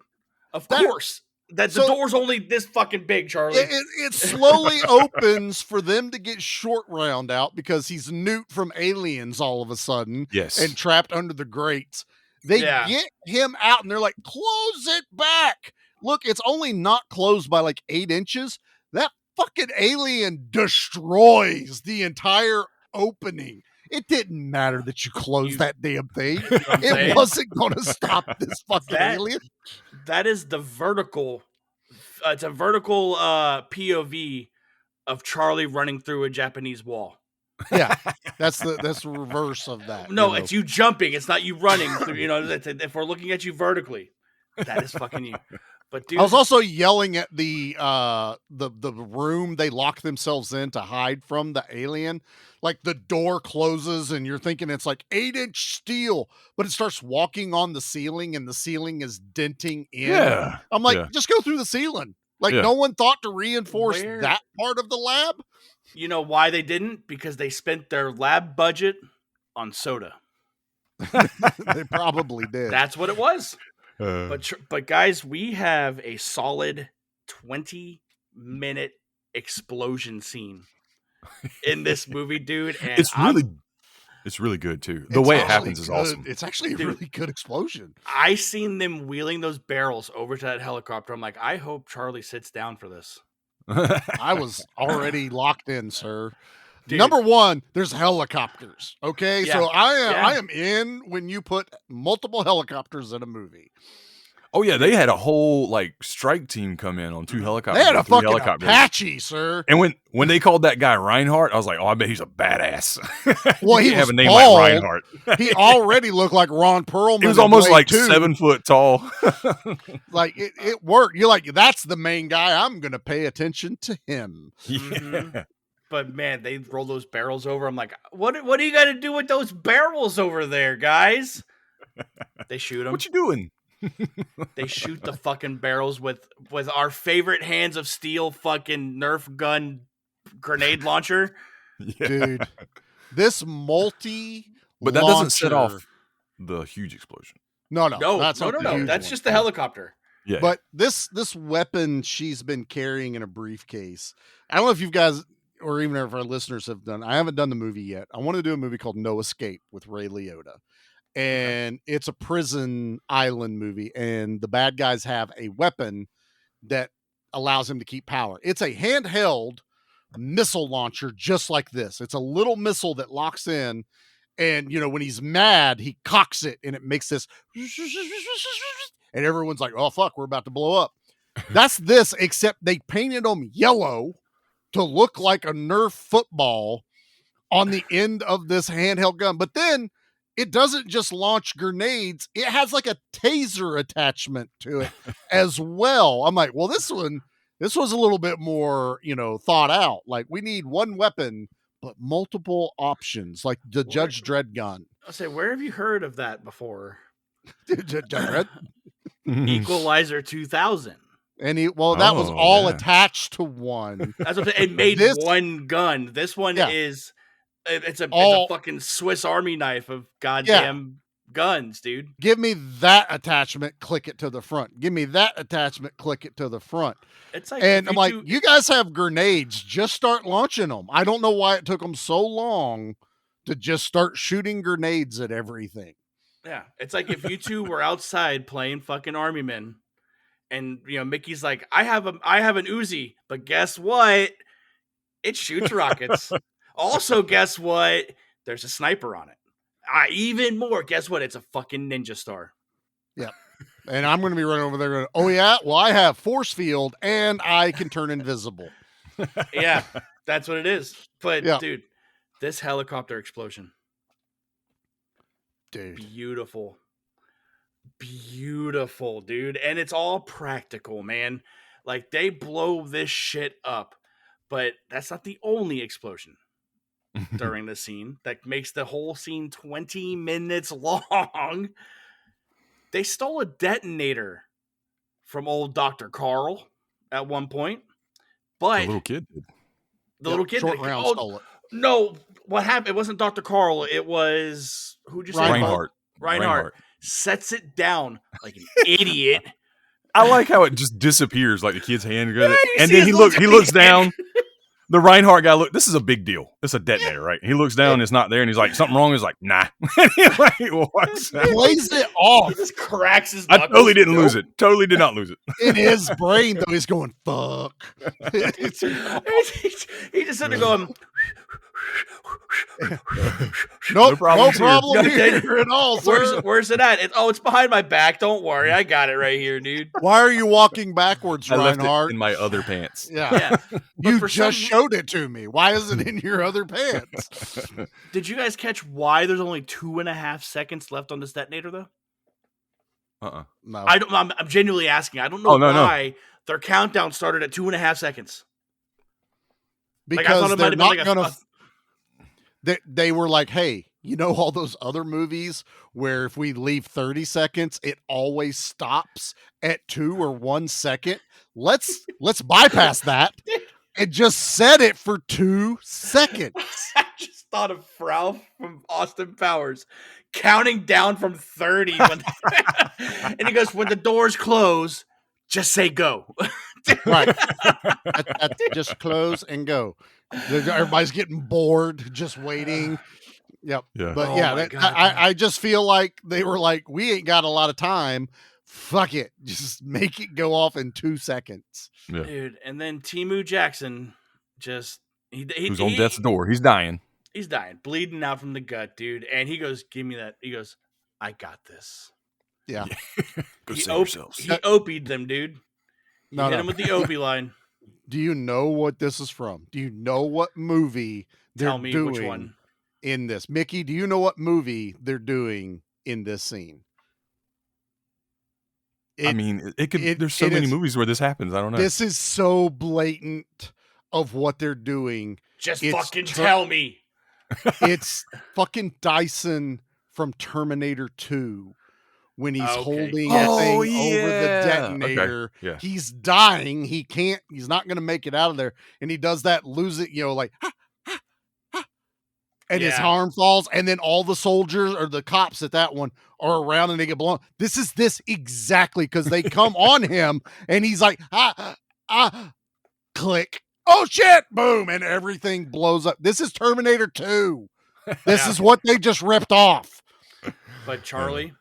Of that- course. That the so- door's only this fucking big, Charlie. It slowly opens for them to get Short Round out because he's Newt from Aliens all of a sudden Yes. and trapped under the grates. They Yeah. get him out and they're like, close it back. Look, it's only not closed by like 8 inches. That fucking alien destroys the entire opening. It didn't matter that you closed that damn thing. what I'm saying? It wasn't going to stop this fucking That- alien. That is the vertical. It's a vertical POV of Charlie running through a Japanese wall. Yeah, that's the reverse of that. No, you know. it's you jumping. It's not you running through. If we're looking at you vertically, that is fucking you. But dude, I was also yelling at the room they lock themselves in to hide from the alien. Like the door closes and you're thinking it's like 8-inch steel, but it starts walking on the ceiling and the ceiling is denting in. Yeah. I'm like, Yeah. just go through the ceiling. Like Yeah. no one thought to reinforce Where- that part of the lab. you know why they didn't? Because they spent their lab budget on soda. They probably did. That's what it was. Uh, But guys, we have a solid 20-minute explosion scene in this movie, dude. And it's really good too. The It's way it actually happens is good. awesome. It's actually a Dude. really good explosion. I seen them wheeling those barrels over to that helicopter. I'm like, I hope Charlie sits down for this. I was already locked in, sir. Dude. Number one, there's helicopters. Okay, Yeah. so I Yeah. am in when you put multiple helicopters in a movie. Oh yeah, they had a whole like strike team come in on 2 helicopters. They had or a 3 fucking helicopters. Apache, sir. And when they called that guy Reinhardt, I was like, oh, I bet he's a badass. Well, You he can't have was a name bald. like Reinhardt. He already looked like Ron Perlman. He was in almost Blade like 2. 7 foot tall. Like it worked. You're like, that's the main guy. I'm gonna pay attention to him. Mhm. But man, they roll those barrels over. I'm like, what do you got to do with those barrels over there, guys? They shoot them. What you doing? They shoot the fucking barrels with our favorite hands of steel fucking Nerf gun grenade launcher. Yeah. Dude. This multi But that doesn't set launcher- off the huge explosion. No, No, that's not the no. huge That's one. just the helicopter. Yeah. But this weapon she's been carrying in a briefcase. I don't know if you guys or even if our listeners have done. I haven't done the movie yet. I want to do a movie called No Escape with Ray Liotta. And it's a prison island movie, and the bad guys have a weapon that allows him to keep power. It's a handheld missile launcher just like this. It's a little missile that locks in, and when he's mad, he cocks it and it makes this and everyone's like, "Oh fuck, we're about to blow up." That's this, except they painted them yellow to look like a Nerf football on the end of this handheld gun. But then it doesn't just launch grenades, it has like a taser attachment to it as well. I'm like, well, this was a little bit more, thought out. Like, we need one weapon, but multiple options, like the Judge Dredd gun. I'll say, where have you heard of that before? Judge Dredd? Equalizer 2000. And that was all yeah. attached to one. That's what it made one gun. This one is it's a fucking Swiss Army knife of goddamn guns, dude. Give me that attachment, click it to the front. Give me that attachment, click it to the front. It's like, and I'm like, you guys have grenades, just start launching them. I don't know why it took them so long to just start shooting grenades at everything. Yeah, it's like if you two were outside playing fucking Army Men, and Mickey's like, I have an Uzi, but guess what? It shoots rockets. Also, guess what? There's a sniper on it. Even more, guess what? It's a fucking ninja star. Yep. And I'm going to be running over there going, oh yeah, well, I have force field and I can turn invisible. Yeah, that's what it is. But dude, this helicopter explosion. Dude. Beautiful, dude. And it's all practical, man. Like, they blow this shit up, but that's not the only explosion during the scene that makes the whole scene 20 minutes long. They stole a detonator from old Dr. Carl at one point, but the little kid did. The little kid Short Round stole it. No, what happened? It wasn't Dr. Carl. It was, who'd you say? Reinhardt sets it down like an idiot. I like how it just disappears, like the kid's hand goes, and then he looks down. The Reinhardt guy, this is a big deal. This is a detonator, right? He looks down, it's not there, and he's like, something wrong? He's like, nah. What's that? Plays it off. He just cracks his knuckles. I totally didn't lose it. Totally did not lose it. In his brain, though, he's going, fuck. He just started going, no problem here at all, sir. Where's it at? It's behind my back. Don't worry. I got it right here, dude. Why are you walking backwards, Reinhardt? Reinhardt? Left it in my other pants. Yeah. You just showed it to me. Why is it in your other pants? Did you guys catch why there's only 2.5 seconds left on this detonator, though? No. I'm genuinely asking. I don't know why their countdown started at 2.5 seconds. Because they're not going to... They were like, hey, all those other movies where if we leave 30 seconds, it always stops at 2 or 1 second. Let's bypass that and just set it for 2 seconds. I just thought of Ralph from Austin Powers counting down from 30. And he goes, when the doors close, just say go. Right. Just close and go. Everybody's getting bored, just waiting. Yep. Yeah. But I just feel like they were like, we ain't got a lot of time. Fuck it. Just make it go off in 2 seconds. Yeah. Dude, and then Timu Jackson just... Who's on death's door. He's dying. He's dying. Bleeding out from the gut, dude. And he goes, give me that. He goes, I got this. Yeah. Go save yourselves. He OP'd them, dude. He hit him with the OP line. Do you know what this is from? Do you know what movie they're Tell me doing which one. In this? Mickey, do you know what movie they're doing in this scene? There's so many movies where this happens. I don't know. This is so blatant of what they're doing. Just fucking tell me. It's fucking Dyson from Terminator 2. When he's holding that thing over the detonator, okay. Yeah. He's dying. He's not going to make it out of there. And he does that lose it, like, and his Yeah. arm falls, and then all the soldiers or the cops at that one are around and they get blown. This is this exactly because they come on him and he's like, click. Oh shit! Boom, and everything blows up. This is Terminator 2. This Yeah. is what they just ripped off. But Charlie,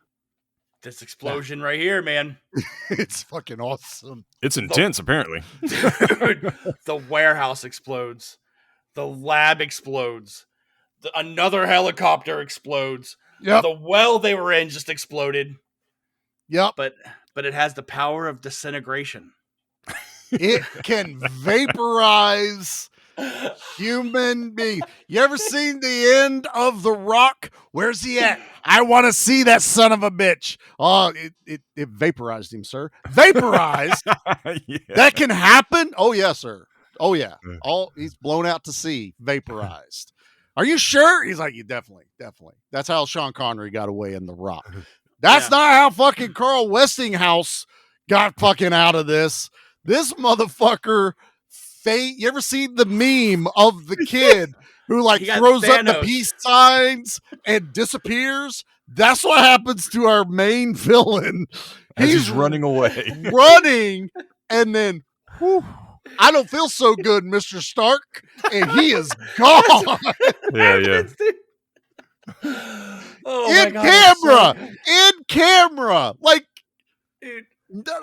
this explosion right here, man. It's fucking awesome. It's intense, apparently. Dude, the warehouse explodes. The lab explodes. Another helicopter explodes. Yep. The well they were in just exploded. Yep. But it has the power of disintegration. It can vaporize human beings. You ever seen the end of The Rock? Where's he at? I want to see that son of a bitch. Oh, it vaporized him, sir. Vaporized. Yeah. That can happen? Oh, yeah, sir. Oh, yeah. He's blown out to sea, vaporized. Are you sure? He's like, definitely. That's how Sean Connery got away in The Rock. That's not how fucking Carl Westinghouse got fucking out of this. This motherfucker, you ever seen the meme of the kid who like He got throws up the Thanos. peace signs and disappears? That's what happens to our main villain. As he's running away. Running, and then, whew, I don't feel so good, Mr. Stark, and he is gone. Yeah. Oh my in God, camera, in camera, like. dude.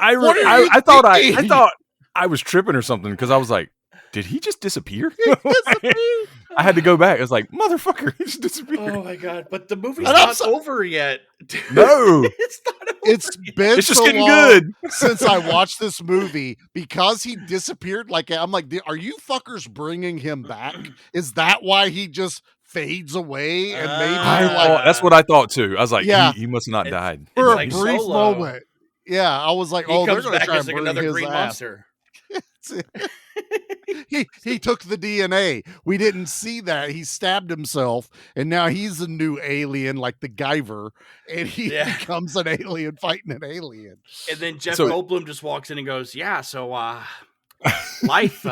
I thought I was tripping or something because I was like, did he just disappear? I had to go back. I was like, motherfucker, he just disappeared. Oh my God! But the movie's And I'm not so- over yet. Dude. No. It's not over. It's been It's just so getting long good. since I watched this movie because he disappeared. Like, I'm like, are you fuckers bringing him back? Is that why he just fades away? And maybe you're like, That's what I thought too. I was like, Yeah. he must have not It's- died. for it's a like brief Solo. moment. Yeah, I was like, He oh, they're comes going to back try as and like bring another his green ass. monster. He took the DNA. We didn't see that. He stabbed himself, and now he's a new alien, like the Guyver, and he Yeah. becomes an alien fighting an alien. And then Jeff So- Goldblum just walks in and goes, "Yeah, so life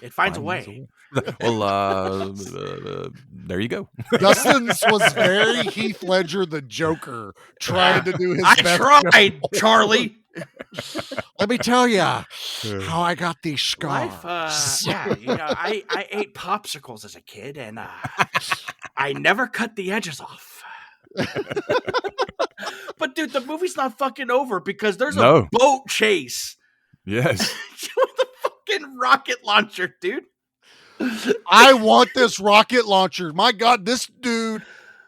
it finds a way." Well, there you go. Dustin's was very Heath Ledger, the Joker, trying to do his I best. tried, Charlie. Let me tell you how I got these scars. Life, yeah, you know, I ate popsicles as a kid, and I never cut the edges off. But dude, the movie's not fucking over because there's a No. boat chase Yes. with a fucking rocket launcher, dude. I want this rocket launcher. My God, this dude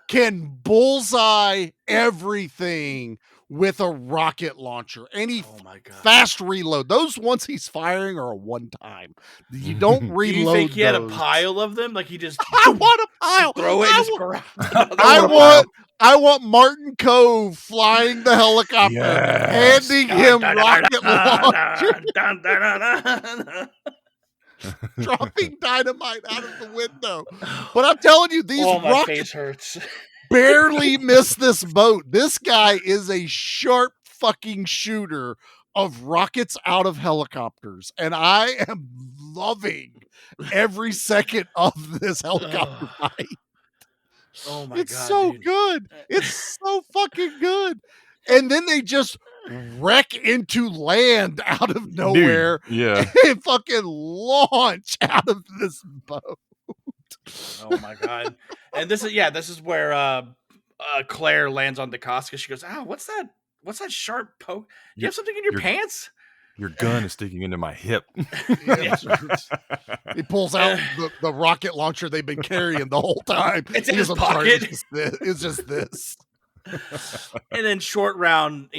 can bullseye everything with a rocket launcher. And he Oh my God. fast reload. Those ones he's firing are a one time. You don't Do reload. you think he had a those. pile of them? Like he just I want a pile. throw it I and just wa- grab I want Martin Cove flying the helicopter, Yes. handing him rocket launcher, dropping dynamite out of the window. But I'm telling you, these Oh, my rockets face hurts. barely miss this boat. This guy is a sharp fucking shooter of rockets out of helicopters, and I am loving every second of this helicopter fight. Oh my It's God, so dude. good. It's so fucking good. And then they just wreck into land out of nowhere Yeah. and fucking launch out of this boat. Oh my God. And this is where Claire lands on Decascos. She goes, "Oh, what's that? What's that sharp poke? Do you have something in your you're- pants?" Your gun is sticking into my hip. He pulls out the rocket launcher they've been carrying the whole time. It's in He goes, his "I'm sorry, pocket." It's just this. And then Short Round,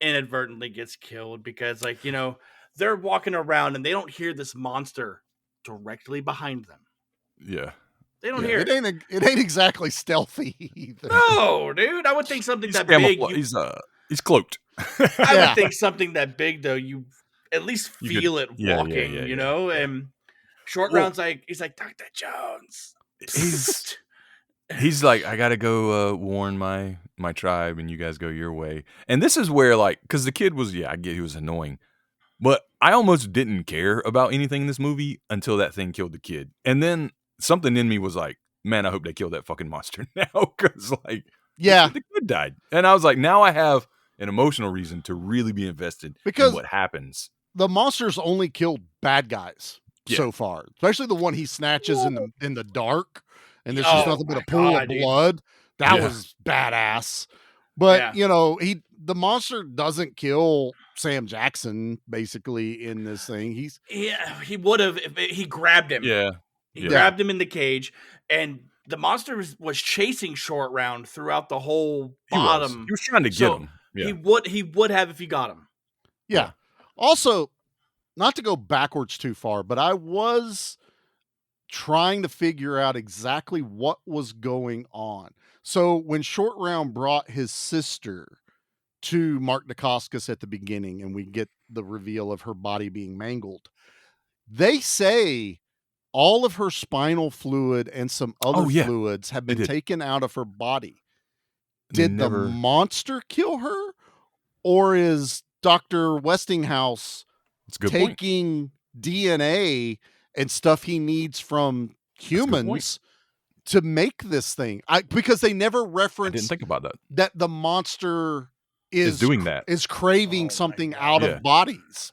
inadvertently gets killed because, like, they're walking around and they don't hear this monster directly behind them. Yeah. They don't Yeah, hear it. it ain't exactly stealthy either. No, dude. I would think something He's that big. he's cloaked. I Yeah. would think something that big, though, you at least You feel it yeah, walking, yeah. And Short Well- Round's like, he's like, Dr. Jones. He's like, I gotta go warn my tribe, and you guys go your way. And this is where, like, because the kid was, I get he was annoying, but I almost didn't care about anything in this movie until that thing killed the kid, and then something in me was like, man, I hope they kill that fucking monster now because like Yeah, the kid died, and I was like, now I have an emotional reason to really be invested Because- in what happens. the monsters only killed bad guys Yeah. so far, especially the one he snatches in the dark, and there's just Oh nothing but my a pool God, of dude. blood. That Yeah. was badass. But Yeah. you know, the monster doesn't kill Sam Jackson basically in this thing. He would have if he grabbed him. Yeah, He yeah. grabbed him in the cage, and the monster was chasing Short Round throughout the whole He was. bottom. He was trying to get So him. Yeah. He would have if he got him. Yeah. Also, not to go backwards too far, but I was trying to figure out exactly what was going on. So when Short Round brought his sister to Mark Decascos at the beginning, and we get the reveal of her body being mangled, they say all of her spinal fluid and some other Oh, yeah. fluids have They been did. taken out of her body. Did the Never- monster kill her? Or is Dr. Westinghouse It's a good point. taking DNA and stuff he needs from a good point. humans to make this thing? Because they never I reference didn't think about that. that the monster is doing that. is craving Oh my something God. out Yeah. of bodies.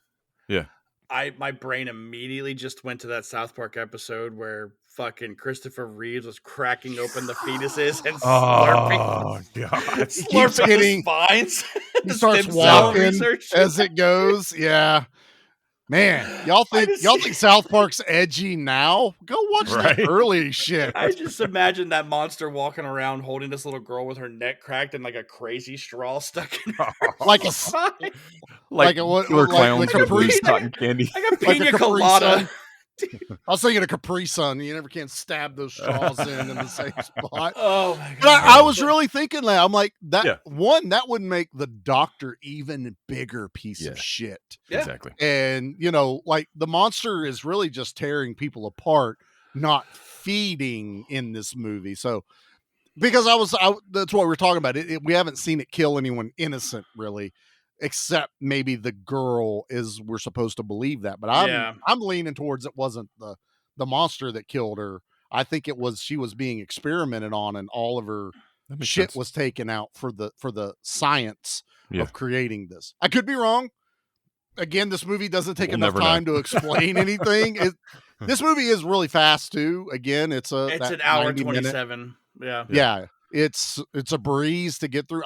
My brain immediately just went to that South Park episode where fucking Christopher Reeves was cracking open the fetuses and slurping, Oh god. slurping getting- the spines. He starts Stem cell walking research. as it goes. Yeah. Man, y'all think South Park's edgy now? Go watch that Right. early shit. I just imagine that monster walking around holding this little girl with her neck cracked and like a crazy straw stuck in her Like a spine. like a what- killer like clowns a with loose Capri- cotton candy. Like a Like a pina Capri colada. Sun. I was thinking a Capri Sun. You never can stab those straws in the same spot. Oh my But god! I was really thinking that. I'm like, that Yeah. that would make the doctor even bigger piece Yeah. of shit. Yeah. Exactly. And like the monster is really just tearing people apart, not feeding in this movie. So because that's what we're talking about. We haven't seen it kill anyone innocent really, except maybe the girl we're supposed to believe that. But I'm leaning towards it wasn't the monster that killed her. I think it was she was being experimented on, and all of her That makes shit sense. was taken out for the science Yeah. of creating this. I could be wrong. Again, this movie doesn't take We'll enough never know. time to explain anything. This movie is really fast too. Again, it's It's that an hour 90-minute 27. Yeah. Yeah, it's a breeze to get through.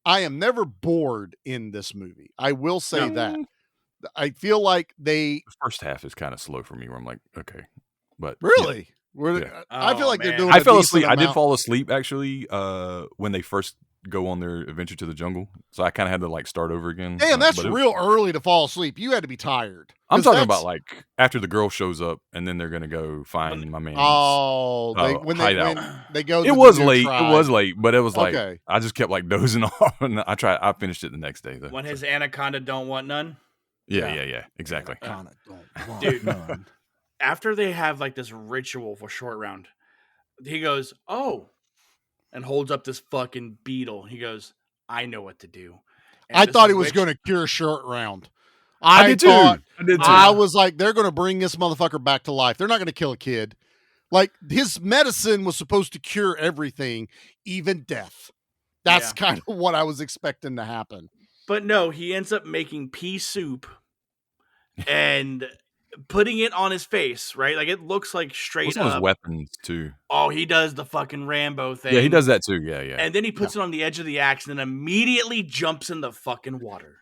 I am never bored in this movie. I will say that. I feel like they The first half is kind of slow for me where I'm like, okay. But really. Yeah. I feel Oh, like they're man. doing. I a fell decent asleep. I did amount- fall asleep actually when they first go on their adventure to the jungle. So I kind of had to like start over again. Damn, that's but real early to fall asleep. You had to be tired. I'm 'Cause talking that's- about like after the girl shows up and then they're gonna go find my man. Oh, when hideout. they go. It to was the new late. tribe. It was late, but it was like Okay. I just kept like dozing off, and I finished it the next day though. When So, his anaconda don't want none. yeah, exactly. Kinda don't want Dude. none. After they have like this ritual for Short Round, he goes, "Oh," and holds up this fucking beetle. He goes, "I know what to do." And I this thought he was witch- going to cure Short Round. I did too. thought I did too. I was like, they're going to bring this motherfucker back to life. They're not going to kill a kid. Like his medicine was supposed to cure everything, even death. That's Yeah. kind of what I was expecting to happen. But no, he ends up making pea soup and putting it on his face, right? Like it looks like straight What's on his up. weapons too? Oh, he does the fucking Rambo thing. Yeah, he does that too. Yeah. And then he puts it on the edge of the axe and then immediately jumps in the fucking water.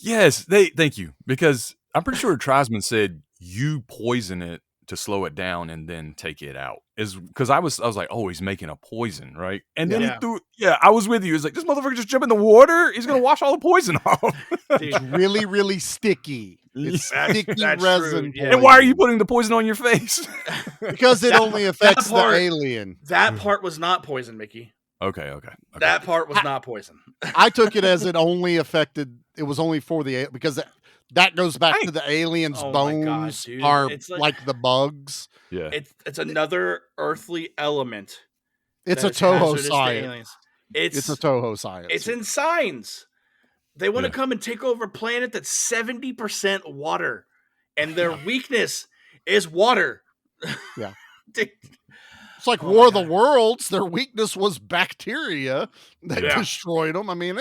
Yes, thank you, because I'm pretty sure Tribesman said you poison it to slow it down and then take it out. Is because I was like, oh, he's making a poison, right? And then Yeah. he threw. Yeah, I was with you. It's like this motherfucker just jump in the water. He's gonna wash all the poison off. It's really, really sticky. It's That's- sticky that's resin. true, yeah. And why are you putting the poison on your face? Because it That- only affects that part- the alien. That part was not poison, Mickey. okay. That part was not poison. I took it as it only affected. It was only for because that goes back to the aliens' Oh my God, bones dude. are It's like the bugs. Yeah. It's another earthly element. It's a that's Toho hazardous to science. aliens. It's a Toho science. It's in signs. They want to Yeah. come and take over a planet that's 70% water, and their weakness is water. Yeah. Dude, like Oh War my of the God. Worlds. Their weakness was bacteria that Yeah. destroyed them. I mean,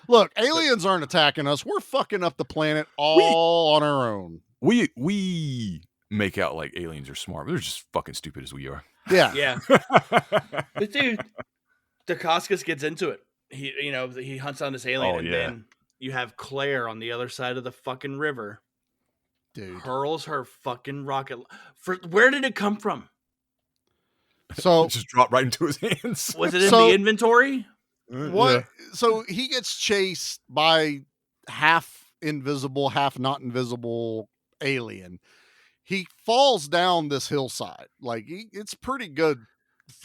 look, aliens aren't attacking us. We're fucking up the planet all on our own. We make out like aliens are smart. They're just fucking stupid as we are. Yeah. Yeah. But dude, Decascos gets into it. He hunts down this alien, Oh, and yeah. then you have Claire on the other side of the fucking river. Dude. Hurls her fucking rocket. Where did it come from? So Just drop right into his hands. Was it in So- the inventory? what? So he gets chased by half invisible, half not invisible alien. He falls down this hillside. Like it's pretty good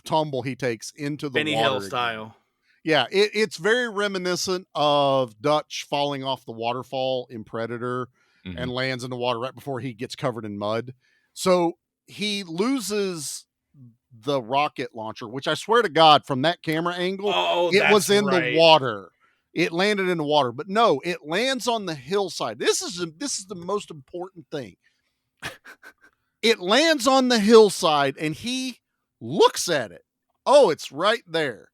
tumble he takes into the Benny water Hill again. style. Yeah, it's very reminiscent of Dutch falling off the waterfall in Predator and lands in the water right before he gets covered in mud. So he loses the rocket launcher, which I swear to God, from that camera angle, Oh, it was that's in right. the water. It landed in the water, but no, it lands on the hillside. This is the most important thing. It lands on the hillside, and he looks at it. Oh, it's right there.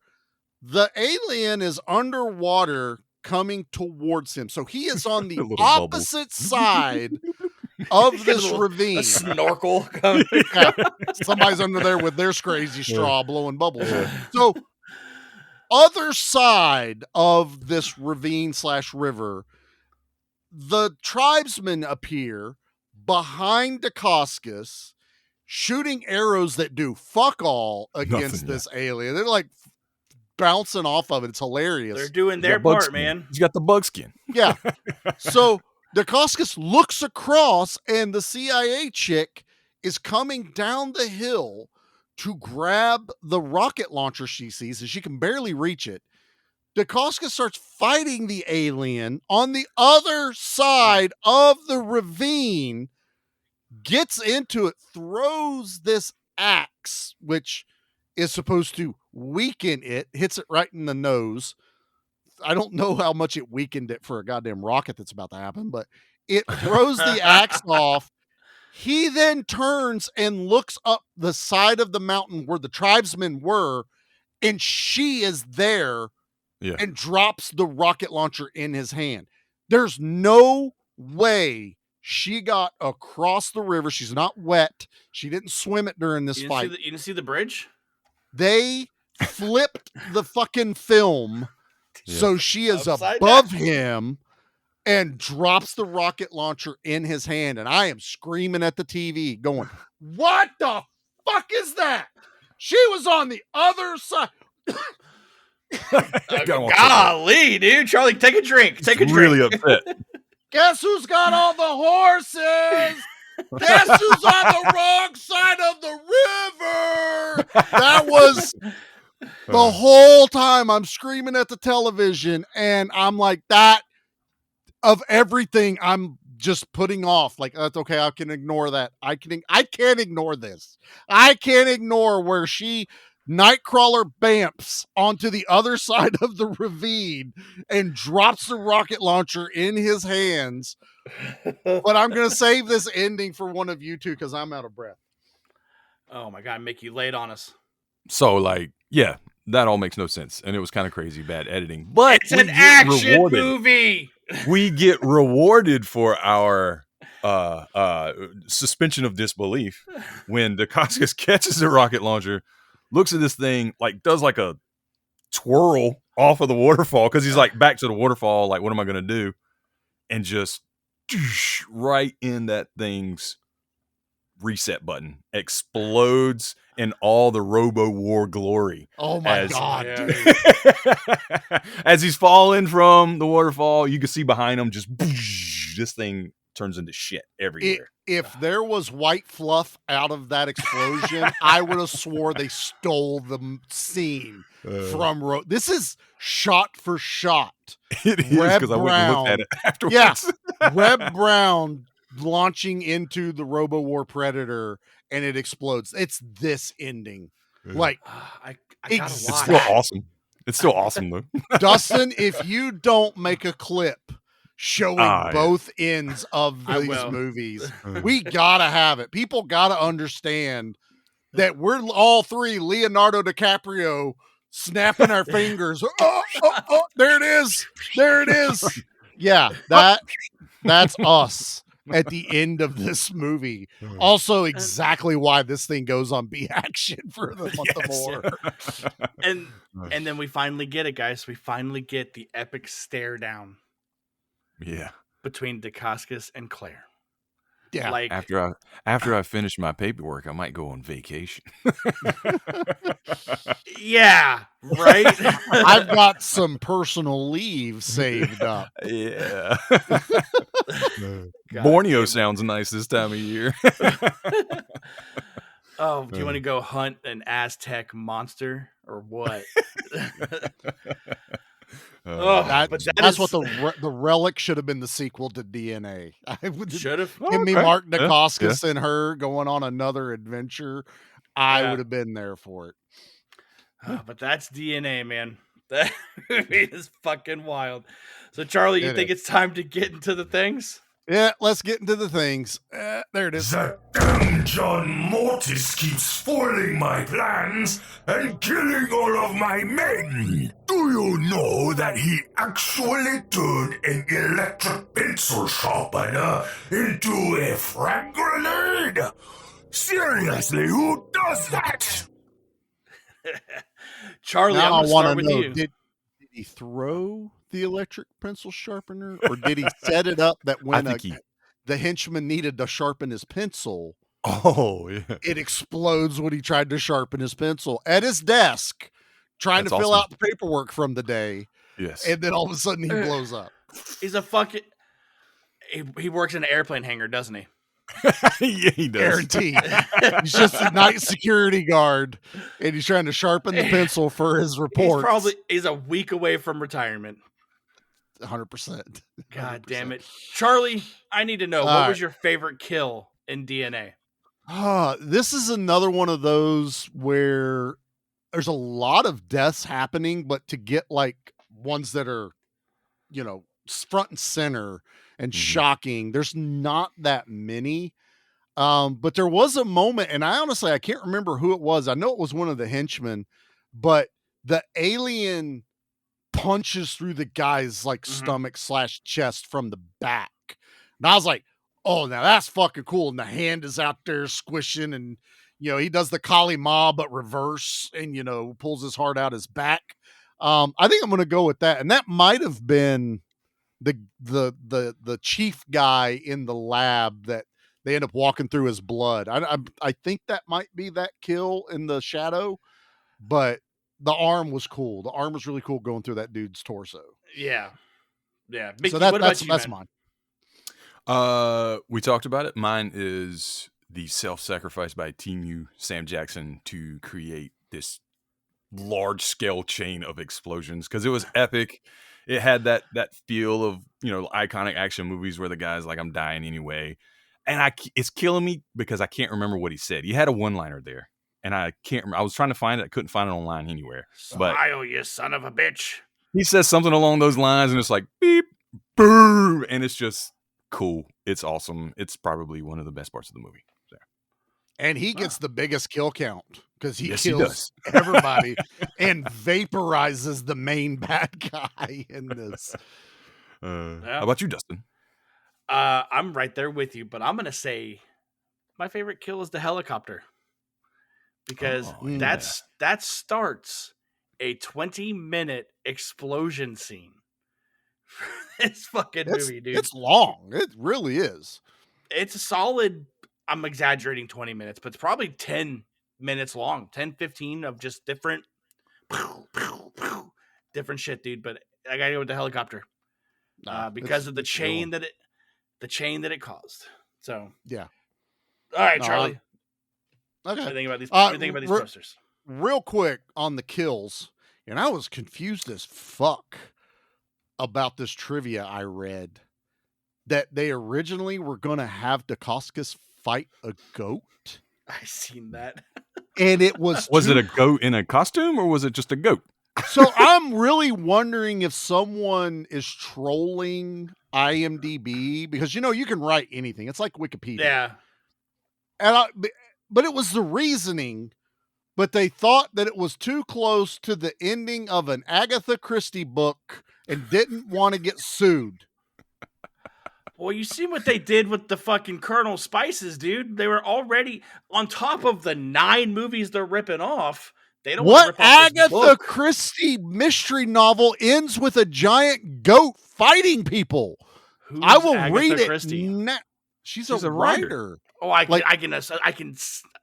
The alien is underwater coming towards him. So he is on the Little bubble. opposite side of this ravine. A snorkel coming. Yeah, somebody's under there with their crazy straw blowing bubbles. So, other side of this ravine / river, the tribesmen appear behind Decascos, shooting arrows that do fuck all against Nothing, this alien. They're like bouncing off of it. It's hilarious. They're doing He's their got bug part, skin. man. He's got the bug skin. Yeah. So Decascos looks across, and the CIA chick is coming down the hill to grab the rocket launcher she sees, and she can barely reach it. Decascos starts fighting the alien on the other side of the ravine, gets into it, throws this axe, which is supposed to weaken it, hits it right in the nose. I don't know how much it weakened it for a goddamn rocket that's about to happen, but it throws the axe off. He then turns and looks up the side of the mountain where the tribesmen were, and she is there and drops the rocket launcher in his hand. There's no way she got across the river. She's not wet. She didn't swim it during this fight. You didn't see the bridge? They flipped the fucking film so she is Upside above down. him and drops the rocket launcher in his hand. And I am screaming at the TV going, what the fuck is that? She was on the other side. Golly, dude. Charlie, take a drink. Take a drink. Really upset. Guess who's got all the horses? Guess who's on the wrong side of the river? That was the whole time I'm screaming at the television, and I'm like, that of everything I'm just putting off. Like, that's okay, I can ignore that. I can't ignore this. I can't ignore where she Nightcrawler bamps onto the other side of the ravine and drops the rocket launcher in his hands. But I'm going to save this ending for one of you two because I'm out of breath. Oh my God, Mickey, lay it on us. So, like, yeah, that all makes no sense. And it was kind of crazy, bad editing. But It's an action movie. We get rewarded for our suspension of disbelief when Decascos catches the rocket launcher, looks at this thing, like does like a twirl off of the waterfall because he's like back to the waterfall, like what am I gonna do? And just right in that thing's reset button, explodes in all the Robo War glory. Oh my God, Yeah. dude. As he's falling from the waterfall, you can see behind him just this thing turns into shit everywhere. If there was white fluff out of that explosion, I would have swore they stole the scene from This is shot for shot. It is because I went and looked at it afterwards. Yeah. Reb Brown launching into the Robo War Predator and it explodes. It's this ending. Like, I gotta watch. It's still awesome. It's still awesome though. Dustin, if you don't make a clip showing both ends of I these will. movies, we gotta have it. People gotta understand that we're all three Leonardo DiCaprio snapping our fingers. Oh, there it is. There it is. Yeah, that's us at the end of this movie. Also, exactly why this thing goes on B Action for the month of more. And then we finally get it, guys. We finally get the epic stare down. Yeah. Between Decascos and Claire. Yeah. Like After I finish my paperwork, I might go on vacation. yeah, right. I've got some personal leave saved up. Yeah. God Borneo damn. sounds nice this time of year. Oh, do you want to go hunt an Aztec monster or what? That's what the relic should have been, the sequel to DNA. I would should have. Give me Mark Decascos and her going on another adventure. I would have been there for it. But that's DNA, man. That movie is fucking wild. So, Charlie, you think it's time to get into the things? Yeah, let's get into the things. There it is. That damn John Mortis keeps spoiling my plans and killing all of my men. Do you know that he actually turned an electric pencil sharpener into a frag grenade? Seriously, who does that? Charlie, now I'm I want to with know, you. did he throw the electric pencil sharpener, or did he set it up that when the henchman needed to sharpen his pencil, it explodes when he tried to sharpen his pencil at his desk, trying to fill out the paperwork from the day. Yes. And then all of a sudden he blows up. He's a fucking... He works in an airplane hangar, doesn't he? Yeah, he does. Guaranteed. He's just a night security guard, and he's trying to sharpen the pencil for his report. He's a week away from retirement. 100%. God damn it. Charlie, I need to know, what was your favorite kill in DNA? This is another one of those where there's a lot of deaths happening, but to get like ones that are, front and center and shocking, there's not that many. But there was a moment, and I can't remember who it was. I know it was one of the henchmen, but the alien punches through the guy's like stomach / chest from the back. And I was like, oh, now that's fucking cool. And the hand is out there squishing, and he does the Kali Ma but reverse, and pulls his heart out his back. I think I'm gonna go with that. And that might have been the chief guy in the lab that they end up walking through his blood. I think that might be that kill in the shadow, but the arm was cool. The arm was really cool going through that dude's torso. Yeah. Mickey, so that's mine. We talked about it. Mine is the self-sacrifice by Team Sam Jackson to create this large-scale chain of explosions, because it was epic. It had that feel of iconic action movies where the guy's like, I'm dying anyway, and it's killing me because I can't remember what he said. He had a one-liner there, and I can't remember. I was trying to find it. I couldn't find it online anywhere. But Smile, you son of a bitch. He says something along those lines, and it's like beep, boom, and it's just cool. It's awesome. It's probably one of the best parts of the movie. So. And he gets the biggest kill count because he kills everybody and vaporizes the main bad guy in this. How about you, Dustin? I'm right there with you, but I'm going to say my favorite kill is the helicopter, because that starts a 20-minute explosion scene. This fucking movie, dude. It's long. It really is. It's a solid, I'm exaggerating 20 minutes, but it's probably 10 minutes long, 10, 15 of just different shit, dude. But I gotta go with the helicopter because of the chain that it caused. So yeah. All right, Charlie. Okay. What do you think about these posters? Real quick on the kills, and I was confused as fuck about this trivia I read, that they originally were going to have Decascos fight a goat. I seen that. And it was... Was it a goat in a costume, or was it just a goat? So I'm really wondering if someone is trolling IMDb, because, you can write anything. It's like Wikipedia. Yeah. And but it was the reasoning. But they thought that it was too close to the ending of an Agatha Christie book and didn't want to get sued. Well, you see what they did with the fucking Colonel Spices, dude. They were already on top of the 9 movies they're ripping off. They don't want to What rip off this Agatha book. Christie mystery novel ends with a giant goat fighting people? Who's I will Agatha read Christie? it. She's She's a a writer. writer. Oh, I Like- can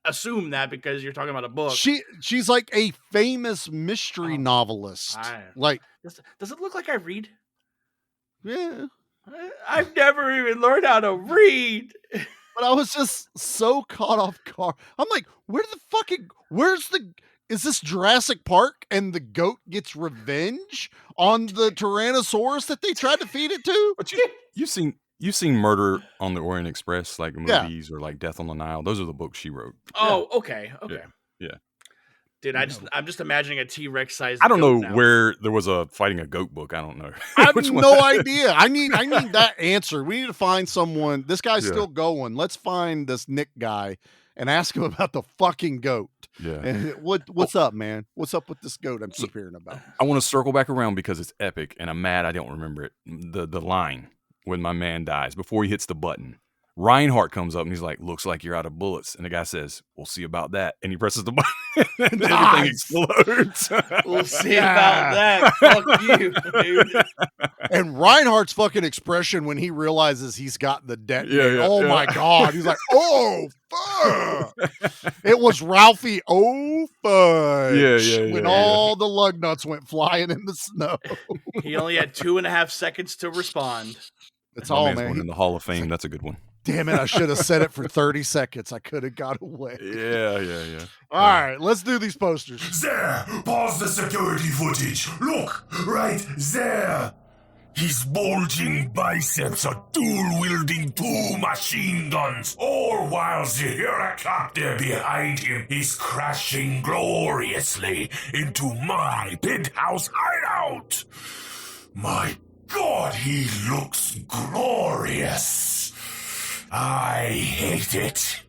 assume that because you're talking about a book. She's like a famous mystery novelist. Like, Does it look like I read? yeah. I've never even learned how to read. But I was just so caught off guard. I'm like, is this Jurassic Park and the goat gets revenge on the Tyrannosaurus that they tried to feed it to? But you've seen Murder on the Orient Express, like movies, or like Death on the Nile. Those are the books she wrote. Oh, okay. Yeah. Dude, I'm just imagining a T-Rex sized. I don't know now. where there was a fighting a goat book. I don't know. I have Which one? no idea. I need that answer. We need to find someone. This guy's Yeah. still going. Let's find this Nick guy and ask him about the fucking goat. Yeah. And what's up, man? What's up with this goat I keep hearing about? I want to circle back around because it's epic, and I'm mad I don't remember it. The line when my man dies before he hits the button. Reinhardt comes up and he's like, "Looks like you're out of bullets." And the guy says, "We'll see about that." And he presses the button and everything Nice. explodes. We'll see about that. Fuck you, dude. And Reinhardt's fucking expression when he realizes he's got the detonator. Yeah, oh yeah. my God. He's like, oh, fuck. It was Ralphie. Oh, fudge. Yeah, When yeah. all the lug nuts went flying in the snow. He only had 2.5 seconds to respond. That's My all, man's man. going in the Hall of Fame. That's a good one. Damn it. I should have said it for 30 seconds. I could have got away. Yeah. All right. Let's do these posters. There! Pause the security footage. Look! Right there! His bulging biceps are dual-wielding 2 machine guns, all while the helicopter behind him is crashing gloriously into my penthouse hideout. My God, he looks glorious. I hate it.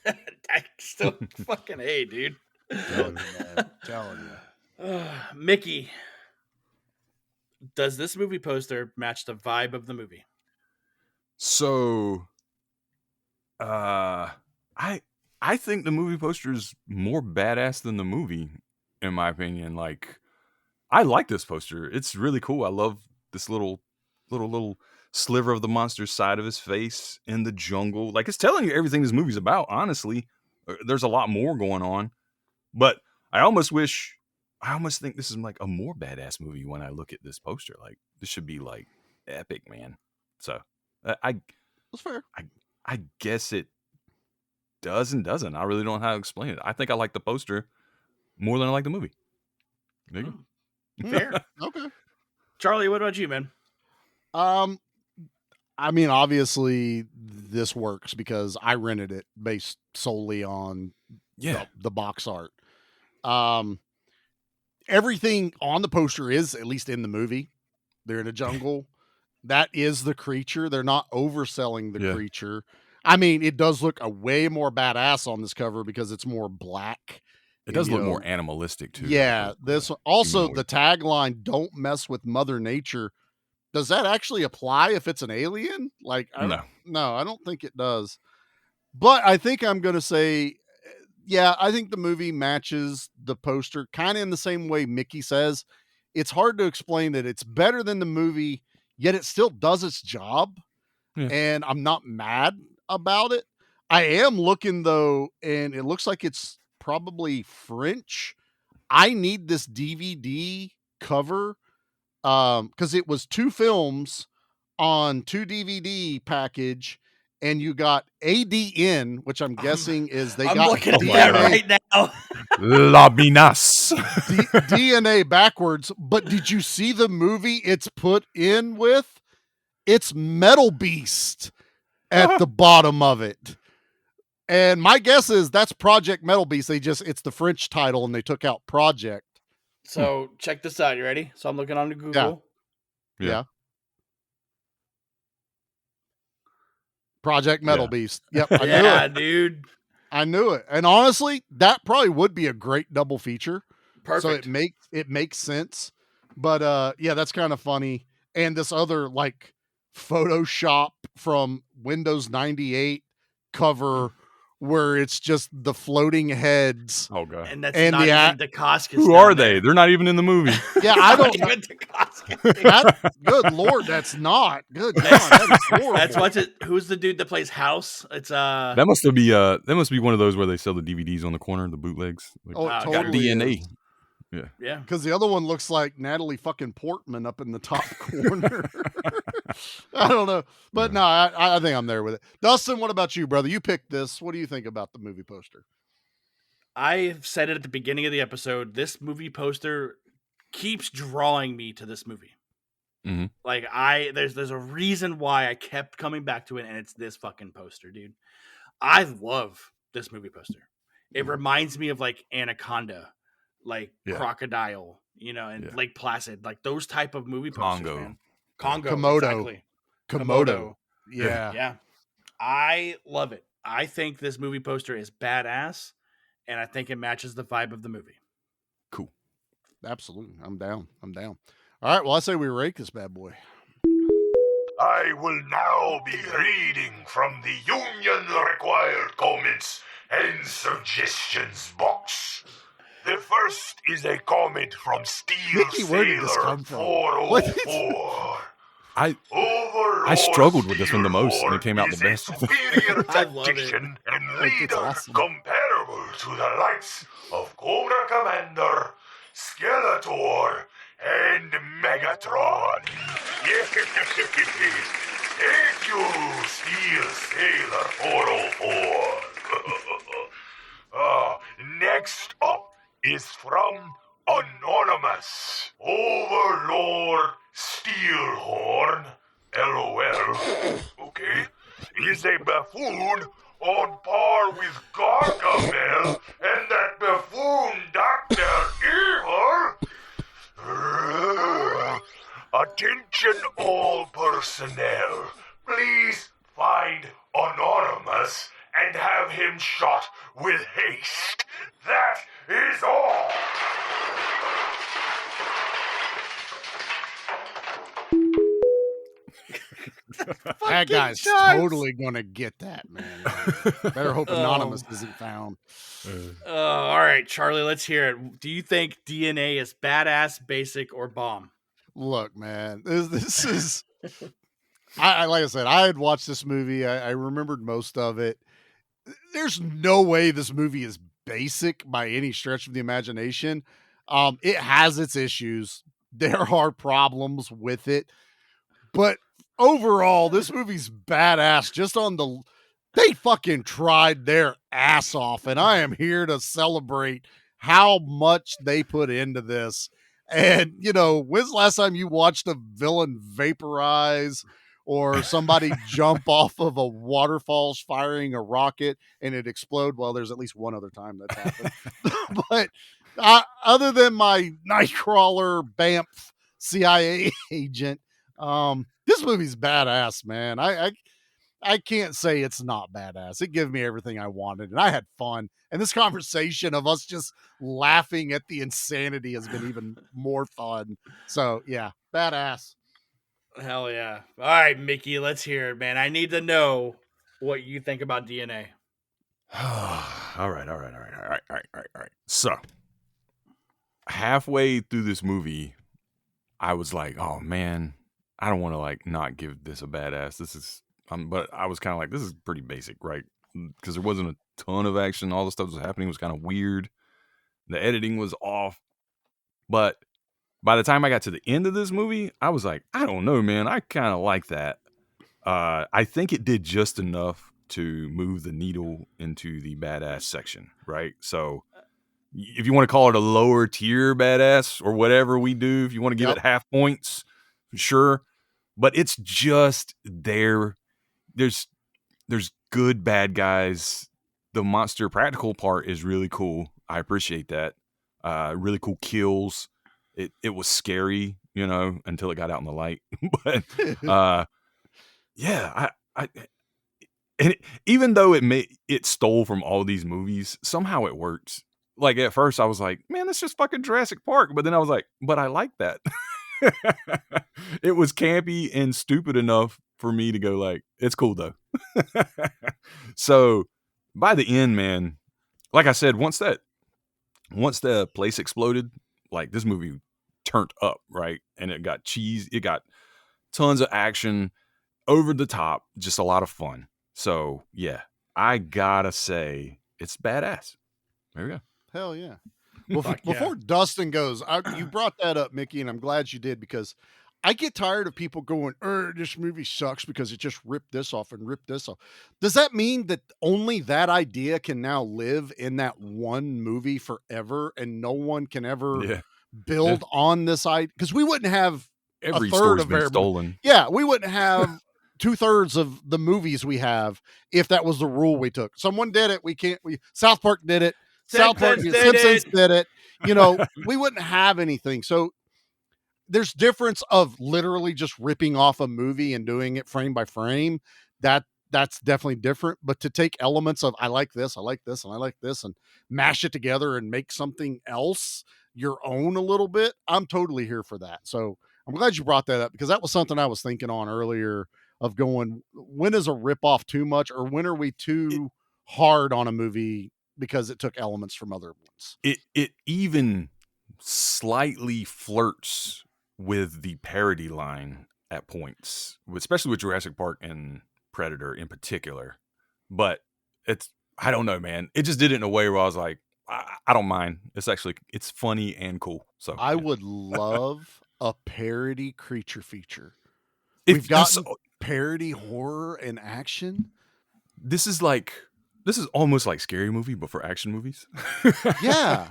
I still fucking hate, dude. Telling you, man. Telling you. Mickey, does this movie poster match the vibe of the movie? So, I think the movie poster is more badass than the movie, in my opinion. Like, I like this poster. It's really cool. I love this little sliver of the monster's side of his face in the jungle. Like, it's telling you everything this movie's about. Honestly, there's a lot more going on, but I almost think this is like a more badass movie when I look at this poster. Like, this should be like epic, man. So That's fair. I guess it does and doesn't. I really don't know how to explain it. I think I like the poster more than I like the movie. There you go. Fair. Okay. Charlie, what about you, man? I mean, obviously this works because I rented it based solely on the box art. Everything on the poster is, at least in the movie, they're in a jungle. That is the creature. They're not overselling the creature. I mean, it does look a way more badass on this cover because it's more black. It does look more animalistic too. Yeah. This also humanoid. the tagline, "Don't mess with Mother Nature." Does that actually apply if it's an alien? Like, no, I don't think it does. But I think I'm going to say, yeah, I think the movie matches the poster kind of in the same way Mickey says. It's hard to explain that it's better than the movie, yet it still does its job. Yeah. And I'm not mad about it. I am looking though, and it looks like it's probably French. I need this DVD cover because it was 2 films on 2 DVD package, and you got ADN, which I'm guessing is they I'm got looking at DNA, that right now. La Binas. DNA backwards. But did you see the movie it's put in with? It's Metal Beast at the bottom of it. And my guess is that's Project Metal Beast. It's the French title and they took out Project. So check this out. You ready? So I'm looking on Google. Yeah. Project Metal Beast. Yep. I knew it. Dude. I knew it. And honestly, that probably would be a great double feature. Perfect. So it makes sense. But yeah, that's kind of funny. And this other like Photoshop from Windows 98 cover where it's just the floating heads. Oh god. and that's and not the even Decascos. Who down are they? there. They're not even in the movie. Yeah, I don't Not know. even Decascos. That, good Lord, that's not. Good God, that is horrible. That's what's it. Who's the dude that plays House? It's That must be one of those where they sell the DVDs on the corner, the bootlegs. Like, Oh, it got got totally DNA. is. yeah. Because the other one looks like Natalie fucking Portman up in the top corner. I don't know. But no, I think I'm there with it. Dustin, what about you, brother? You picked this. What do you think about the movie poster? I said it at the beginning of the episode. This movie poster keeps drawing me to this movie. Mhm. Like there's a reason why I kept coming back to it, and it's this fucking poster, dude. I love this movie poster. It reminds me of like Anaconda, like Yeah. Crocodile, and Yeah. Lake Placid, like those type of movie posters, Congo. man. Congo, Komodo. exactly. Komodo. Yeah. Yeah. I love it. I think this movie poster is badass, and I think it matches the vibe of the movie. Cool. Absolutely. I'm down. All right. Well, I say we rate this bad boy. I will now be reading from the Union Required Comments and Suggestions box. The first is a comment from Steel Mickey, where did this Sailor come from? What is- 404. I Overlord struggled with this one the most, and it came out the is a best. superior I love it. tactician and I think it's leader awesome. comparable to the likes of Cobra Commander, Skeletor, and Megatron. Thank you, Steel Sailor 404. Next up is from Anonymous. Overlord Steelhorn, LOL, okay, is a buffoon on par with Gargamel and that buffoon Dr. Evil. Attention all personnel. Please find Anonymous and have him shot with haste. That is all. That guy's totally going to get that, man. Better hope Anonymous isn't found. All right, Charlie, let's hear it. Do you think DNA is badass, basic, or bomb? Look, man, this is. I like I said, I had watched this movie. I remembered most of it. There's no way this movie is basic by any stretch of the imagination. It has its issues. There are problems with it, but overall, this movie's badass. Just on they fucking tried their ass off, and I am here to celebrate how much they put into this. And when's the last time you watched a villain vaporize or somebody jump off of a waterfall firing a rocket and it explode? Well, there's at least one other time that's happened. But other than my Nightcrawler Banff CIA agent, this movie's badass, man. I can't say it's not badass. It gave me everything I wanted, and I had fun. And this conversation of us just laughing at the insanity has been even more fun. So yeah, badass. Hell yeah. All right, Mickey, let's hear it, man. I need to know what you think about DNA. All right. So, halfway through this movie, I was like, "Oh man, I don't want to like not give this a badass. This is," but I was kind of like, "This is pretty basic, right?" Because there wasn't a ton of action. All the stuff that was happening was kind of weird. The editing was off. But by the time I got to the end of this movie, I was like, I don't know, man. I kind of like that. I think it did just enough to move the needle into the badass section, right? So if you want to call it a lower tier badass or whatever we do, if you want to give it half points, sure. But it's just there. There's good bad guys. The monster practical part is really cool. I appreciate that. Really cool kills. It was scary, until it got out in the light. But yeah, And even though it stole from all these movies, somehow it works. Like at first I was like, man, that's just fucking Jurassic Park. But then I was like, but I like that. It was campy and stupid enough for me to go like, it's cool though. So by the end, man, like I said, once the place exploded, like this movie turned up, right? And it got cheese, it got tons of action, over the top, just a lot of fun. So yeah, I gotta say it's badass. There we go. Hell yeah. Fuck yeah. Before Dustin goes, you brought that up, Mickey, and I'm glad you did, because I get tired of people going, this movie sucks because it just ripped this off and ripped this off. Does that mean that only that idea can now live in that one movie forever and no one can ever build on this idea? Because we wouldn't have Every a third story's of been stolen. Yeah, we wouldn't have 2/3 of the movies we have if that was the rule we took. Someone did it. South Park did it. Simpsons did it. You know, we wouldn't have anything. So there's difference of literally just ripping off a movie and doing it frame by frame. That's definitely different. But to take elements of I like this, and I like this, and mash it together and make something else your own a little bit, I'm totally here for that. So I'm glad you brought that up, because that was something I was thinking on earlier of going, when is a ripoff too much, or when are we too hard on a movie because it took elements from other ones? It even slightly flirts with the parody line at points, especially with Jurassic Park and Predator in particular. But I don't know, man. It just did it in a way where I was like, I don't mind. It's funny and cool. So I would love a parody creature feature. If We've got parody horror and action. This is almost like Scary Movie, but for action movies. Yeah.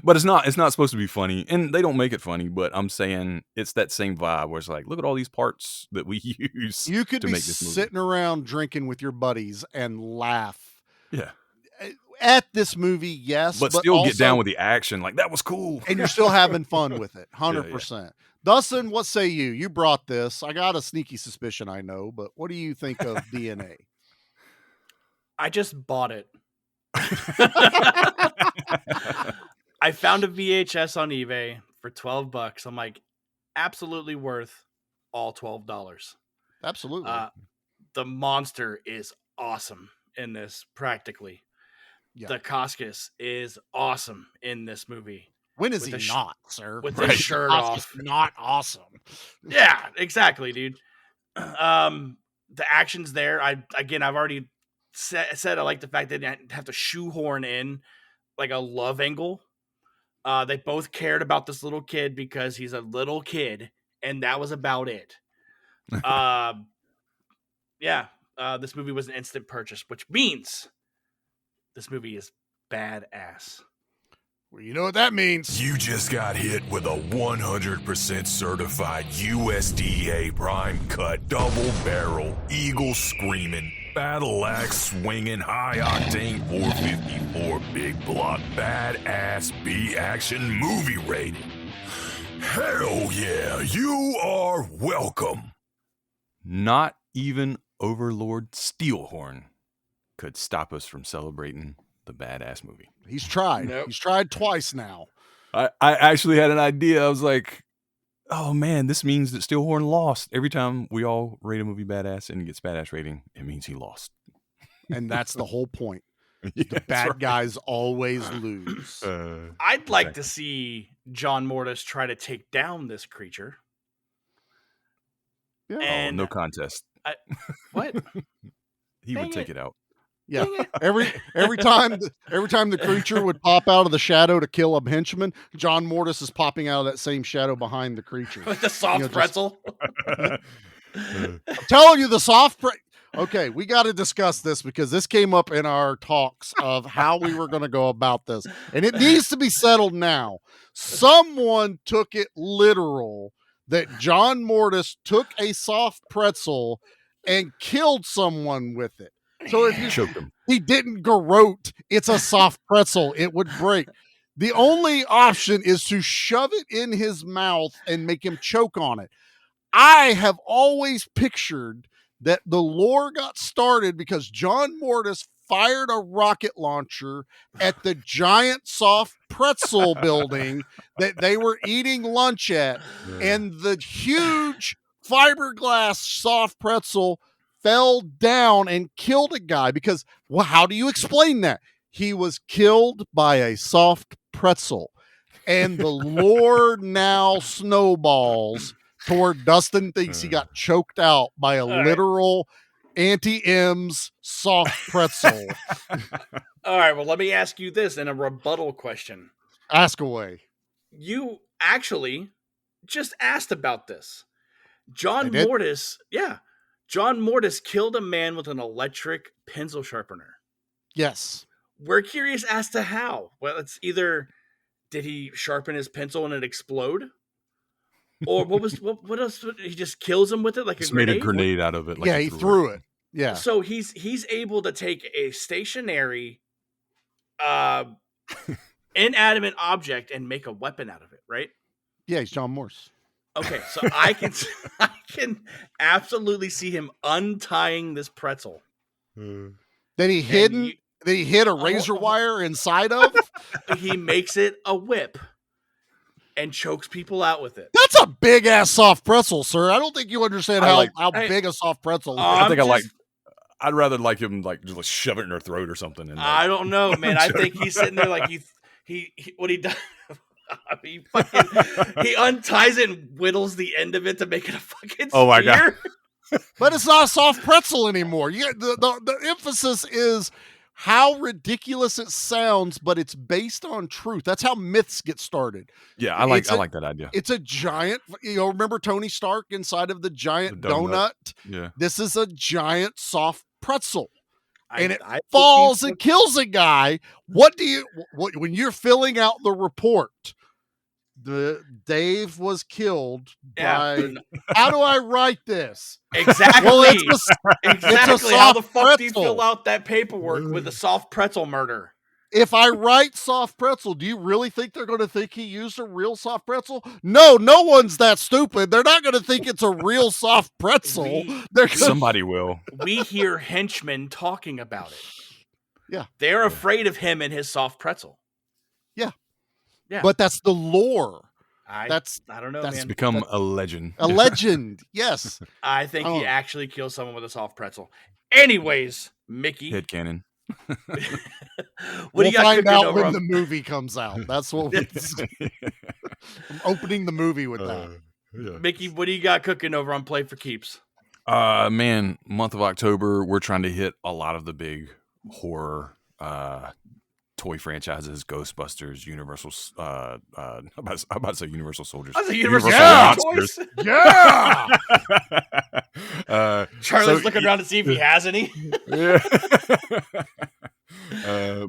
But it's not supposed to be funny, and they don't make it funny, but I'm saying it's that same vibe where it's like, look at all these parts that we use. You could to be make this movie. sitting around drinking with your buddies and laugh. Yeah. At this movie, yes. But still get down with the action. Like, that was cool. And you're still having fun with it. 100%. Yeah. Dustin, what say you? You brought this. I got a sneaky suspicion I know, but what do you think of DNA? I just bought it. I found a VHS on eBay for $12. I'm like, absolutely worth all $12. Absolutely. The monster is awesome in this, practically. Yeah. Decascos is awesome in this movie. When is he not, sir? With his shirt off. Not awesome. Yeah, exactly, dude. The action's there. I've already said I like the fact that they didn't have to shoehorn in like a love angle. They both cared about this little kid because he's a little kid, and that was about it. This movie was an instant purchase, which means this movie is badass. Well, you know what that means. You just got hit with a 100% certified USDA prime cut, double barrel, eagle screaming, battle axe swinging, high octane 454 big block, badass B action movie rating. Hell yeah, you are welcome. Not even Overlord Steelhorn could stop us from celebrating the badass movie. He's tried. Nope. He's tried twice now. I actually had an idea. I was like, oh man, this means that Steelhorn lost. Every time we all rate a movie badass and he gets badass rating, it means he lost. And that's the whole point. Yeah, The bad guys always lose. I'd like to see John Mortis try to take down this creature. Yeah. And no contest. What? He Dang would take it. it out. Yeah. Every time the creature would pop out of the shadow to kill a henchman, John Mortis is popping out of that same shadow behind the creature. With the soft pretzel. I'm telling you, the soft Okay, we got to discuss this because this came up in our talks of how we were going to go about this, and it needs to be settled now. Someone took it literal that John Mortis took a soft pretzel and killed someone with it. So if you Choked him. he didn't garrote, it's a soft pretzel, it would break. The only option is to shove it in his mouth and make him choke on it. I have always pictured that the lore got started because John Mortis fired a rocket launcher at the giant soft pretzel building that they were eating lunch at, and the huge fiberglass soft pretzel fell down and killed a guy because, well, how do you explain that? He was killed by a soft pretzel. And the lore now snowballs toward Dustin thinks he got choked out by a literal Auntie M's soft pretzel. All right, well, let me ask you this in a rebuttal question. Ask away. You actually just asked about this. I John did? Mortis killed a man with an electric pencil sharpener. Yes. We're curious as to how. Well, it's either did he sharpen his pencil and it explode? Or what else? He just kills him with it like Just a grenade? made a grenade out of it. Like Yeah, he threw it. Yeah. So he's able to take a stationary inanimate object and make a weapon out of it, right? Yeah, he's John Morse. Okay, so I can absolutely see him untying this pretzel. That he hid a razor wire inside of? He makes it a whip and chokes people out with it. That's a big ass soft pretzel, sir. I don't think you understand how big a soft pretzel is. I'd rather like him like just like shove it in her throat or something. And, like, I don't know, man. I think he's sitting there like he what he does. He unties it and whittles the end of it to make it a fucking Oh my God. But it's not a soft pretzel anymore. The emphasis is how ridiculous it sounds, but it's based on truth. That's how myths get started. Yeah, I like that idea. It's a giant, remember Tony Stark inside of the giant donut? Yeah. This is a giant soft pretzel. And it I falls and kills a guy. What when you're filling out the report, Dave was killed by, how do I write this? Exactly. Well, exactly. How the fuck do you fill out that paperwork with a soft pretzel murder? If I write soft pretzel, do you really think they're going to think he used a real soft pretzel? No one's that stupid. They're not going to think it's a real soft pretzel. Somebody will. We hear henchmen talking about it. Yeah. They're afraid of him and his soft pretzel. Yeah. Yeah. But that's the lore. I don't know, It's man. become a legend. A legend. Yes. I think he actually kills someone with a soft pretzel. Anyways, Mickey. Headcanon. We'll find out when the movie comes out. That's what I'm opening the movie with that. Yeah. Mickey, what do you got cooking over on Play for Keeps? Man, month of October, we're trying to hit a lot of the big horror toy franchises, Ghostbusters, Universal. I'm about to say Universal Soldiers. That's a Universal Monsters. Yeah. Charlie's looking around to see if he has any. Yeah.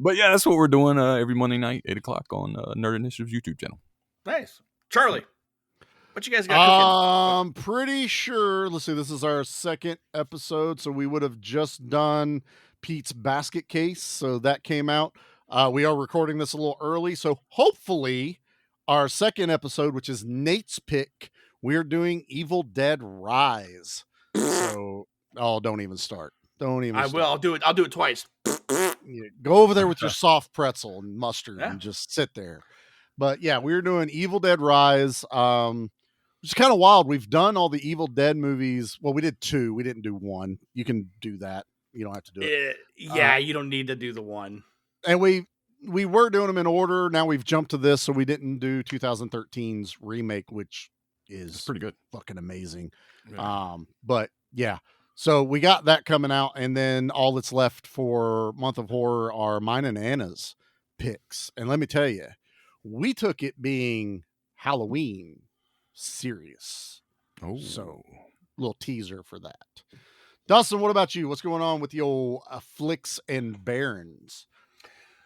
But yeah, that's what we're doing every Monday night, 8:00 on Nerd Initiative's YouTube channel. Nice. Charlie, what you guys got cooking? I'm pretty sure. Let's see. This is our second episode, so we would have just done Pete's basket case. So that came out. We are recording this a little early, so hopefully our second episode, which is Nate's pick, we're doing Evil Dead Rise. So, don't even start. Don't even. I will. I'll do it. I'll do it twice. Yeah, go over there with your soft pretzel and mustard and just sit there. But yeah, we're doing Evil Dead Rise. Which is kind of wild. We've done all the Evil Dead movies. Well, we did 2. We didn't do 1. You can do that. You don't have to do it. Yeah, you don't need to do the 1. And we were doing them in order. Now we've jumped to this, so we didn't do 2013's remake, which is pretty good, fucking amazing. Yeah. But yeah, so we got that coming out, and then all that's left for Month of Horror are mine and Anna's picks. And let me tell you, we took it being Halloween serious. Oh, so little teaser for that. Dustin, what about you? What's going on with the old Flicks and Barons?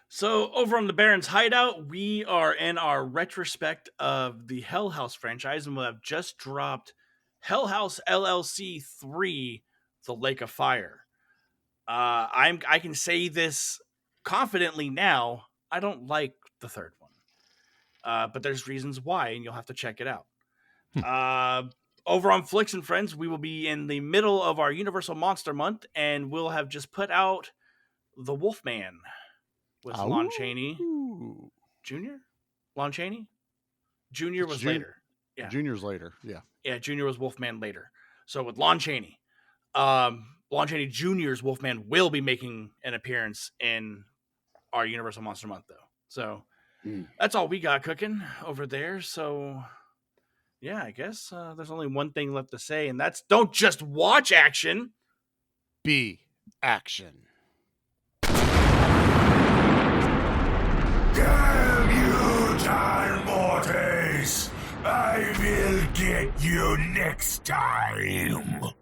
So over on the Baron's Hideout, we are in our retrospect of the Hell House franchise, and we'll have just dropped Hell House LLC 3, The Lake of Fire. I can say this confidently now. I don't like the third one, but there's reasons why, and you'll have to check it out. over on Flicks and Friends, we will be in the middle of our Universal Monster Month, and we'll have just put out The Wolfman with Lon Chaney Jr. Lon Chaney Jr. was later. Yeah, Junior's later. Yeah. Yeah, Jr. was Wolfman later. So with Lon Chaney, Lon Chaney Jr.'s Wolfman will be making an appearance in our Universal Monster Month, though. So that's all we got cooking over there. So yeah, I guess there's only one thing left to say, and that's don't just watch action. Be action. Damn you, John Mortis! I will get you next time!